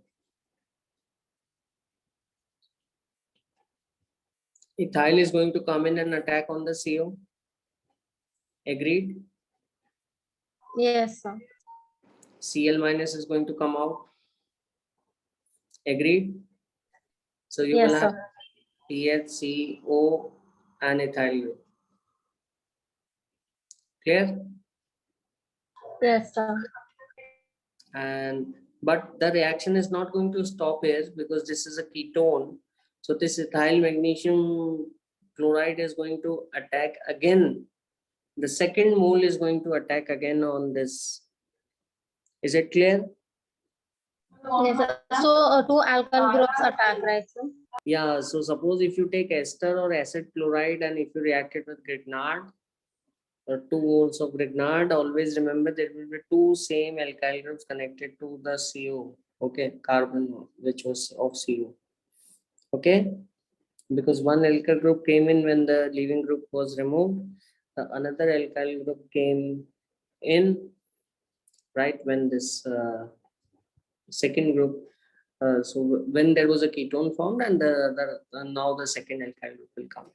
Ethyl is going to come in and attack on the CO. Agreed? Yes, sir. Cl minus is going to come out. Agreed? So you will Yes, have sir. PHCO and ethyl group. Clear? Yes, sir. And but the reaction is not going to stop here because this is a ketone. So this ethyl magnesium chloride is going to attack again. The second mole is going to attack again on this. Is it clear? Yes, sir. So two alkyl groups attack, right, sir? Yeah. So suppose if you take ester or acid chloride and if you react it with Grignard or 2 moles of Grignard, always remember there will be two same alkyl groups connected to the CO. Okay, carbon which was of CO. Okay, because one alkyl group came in when the leaving group was removed, the another alkyl group came in, right, when this second group, so when there was a ketone formed, and now the second alkyl group will come.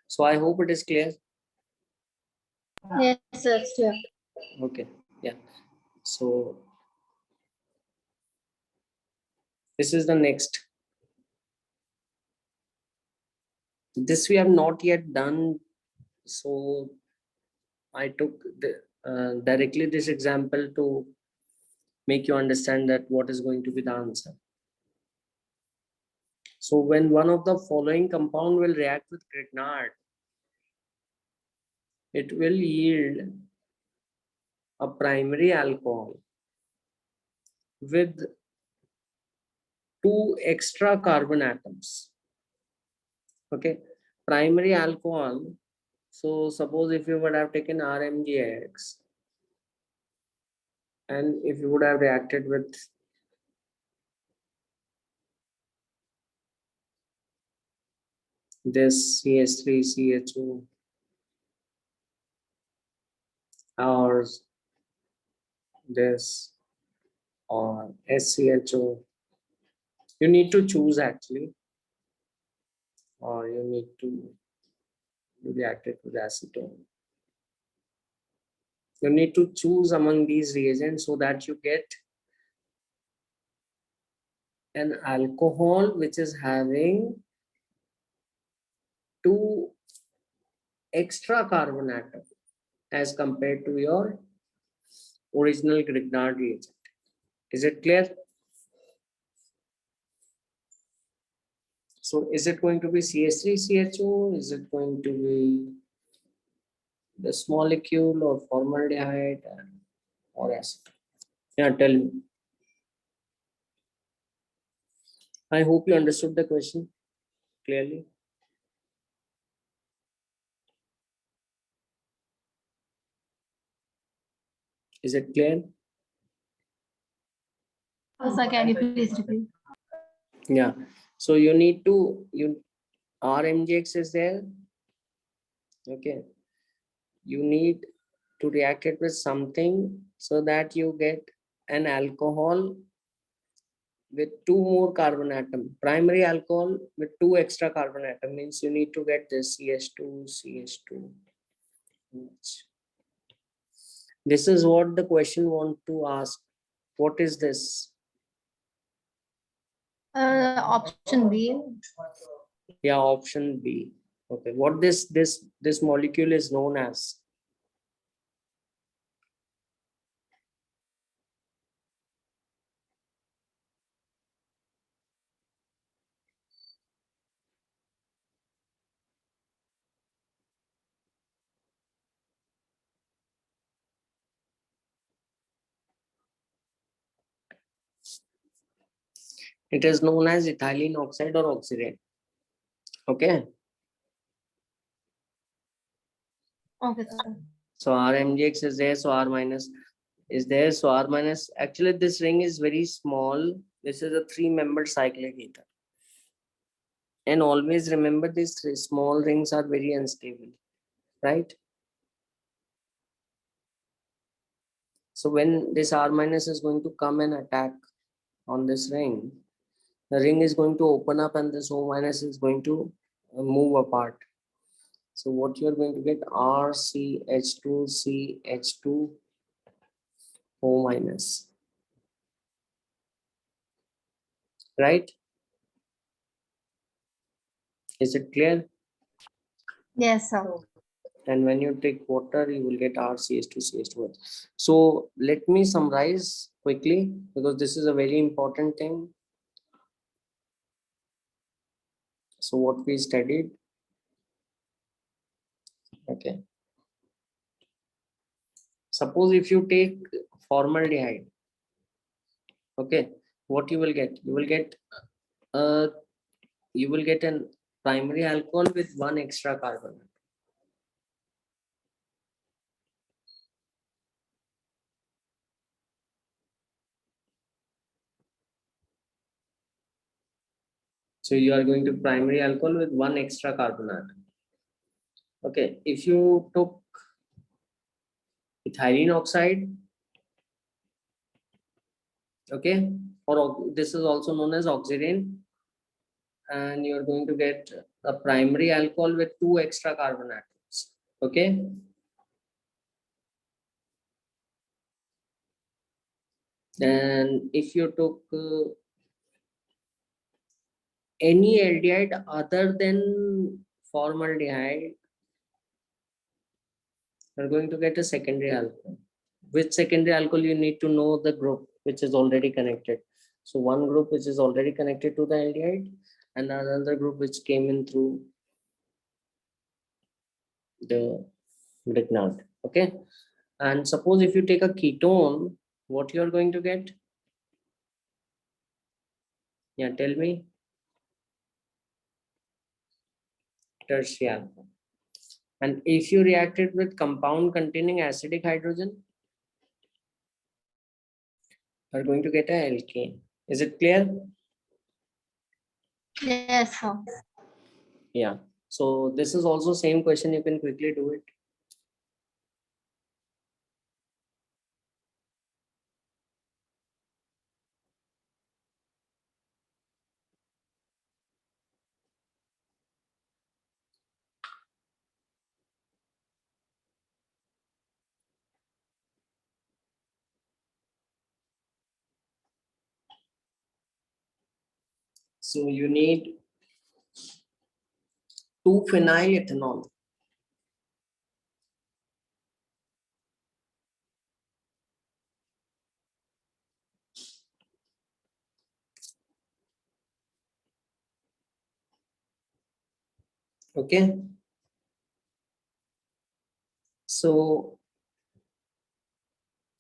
So I hope it is clear. Yes, sir. Sure. Okay, yeah. So this is the next. This we have not yet done. So I took directly this example to make you understand that what is going to be the answer. So when one of the following compound will react with Grignard, it will yield a primary alcohol with two extra carbon atoms. Okay, primary alcohol. So suppose if you would have taken RMgX and if you would have reacted with this CH3CHO or this or SCHO. You need to choose actually, or you need to react it with acetone. You need to choose among these reagents so that you get an alcohol which is having 2 extra carbon atom as compared to your original Grignard reagent. Is it clear? So is it going to be CH3CHO? Is it going to be this molecule or formaldehyde or acid? Yeah, tell me. I hope you understood the question clearly. Is it clear? Sir, can you please repeat? Yeah. So you need to RMGX is there. Okay. You need to react it with something so that you get an alcohol with 2 more carbon atom. Primary alcohol with 2 extra carbon atom means you need to get this CH2. This is what the question want to ask. What is this? Option B. Yeah, option B. Okay, what this molecule is known as? It is known as ethylene oxide or oxidant. Okay. Okay, sir. So RMGX is there, so R minus is there. So R minus, actually this ring is very small. This is a 3-membered cyclic ether. And always remember these 3 small rings are very unstable, right? So when this R minus is going to come and attack on this ring, the ring is going to open up and this O minus is going to move apart. So what you're going to get RCH2CH2 O minus, right? Is it clear? Yes, sir. And when you take water, you will get RCH2CH2. So let me summarize quickly because this is a very important thing. So what we studied, okay. Suppose if you take formaldehyde, okay, what you will get? Uh, you will get an primary alcohol with 1 extra carbon. So you are going to primary alcohol with 1 extra carbon atom. Okay, if you took ethylene oxide, okay, or this is also known as oxidant, and you're going to get a primary alcohol with 2 extra carbon atoms. Okay. And if you took any aldehyde other than formaldehyde, you're going to get a secondary alcohol. Which secondary alcohol you need to know the group which is already connected. So one group which is already connected to the aldehyde and another group which came in through the Grignard. Okay. And suppose if you take a ketone, what you are going to get? Yeah, tell me. Tertiary alcohol. And if you react it with compound containing acidic hydrogen, you are going to get a alkane. Is it clear? Yes, sir. Yeah. So this is also same question. You can quickly do it. So you need 2-phenyl ethanol. Okay. So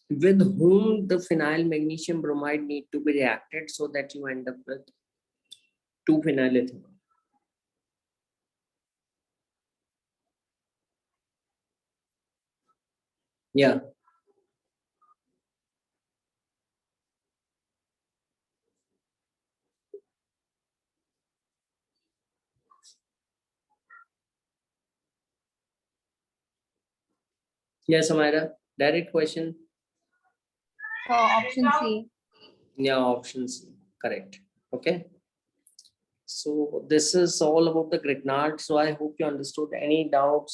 with whom the phenyl magnesium bromide need to be reacted so that you end up with 2-phenyl ethanol. Yeah. Yes, Amira. Direct question. So option C. Yeah, option C. Correct. Okay. So this is all about the Grignard. So I hope you understood. Any doubts?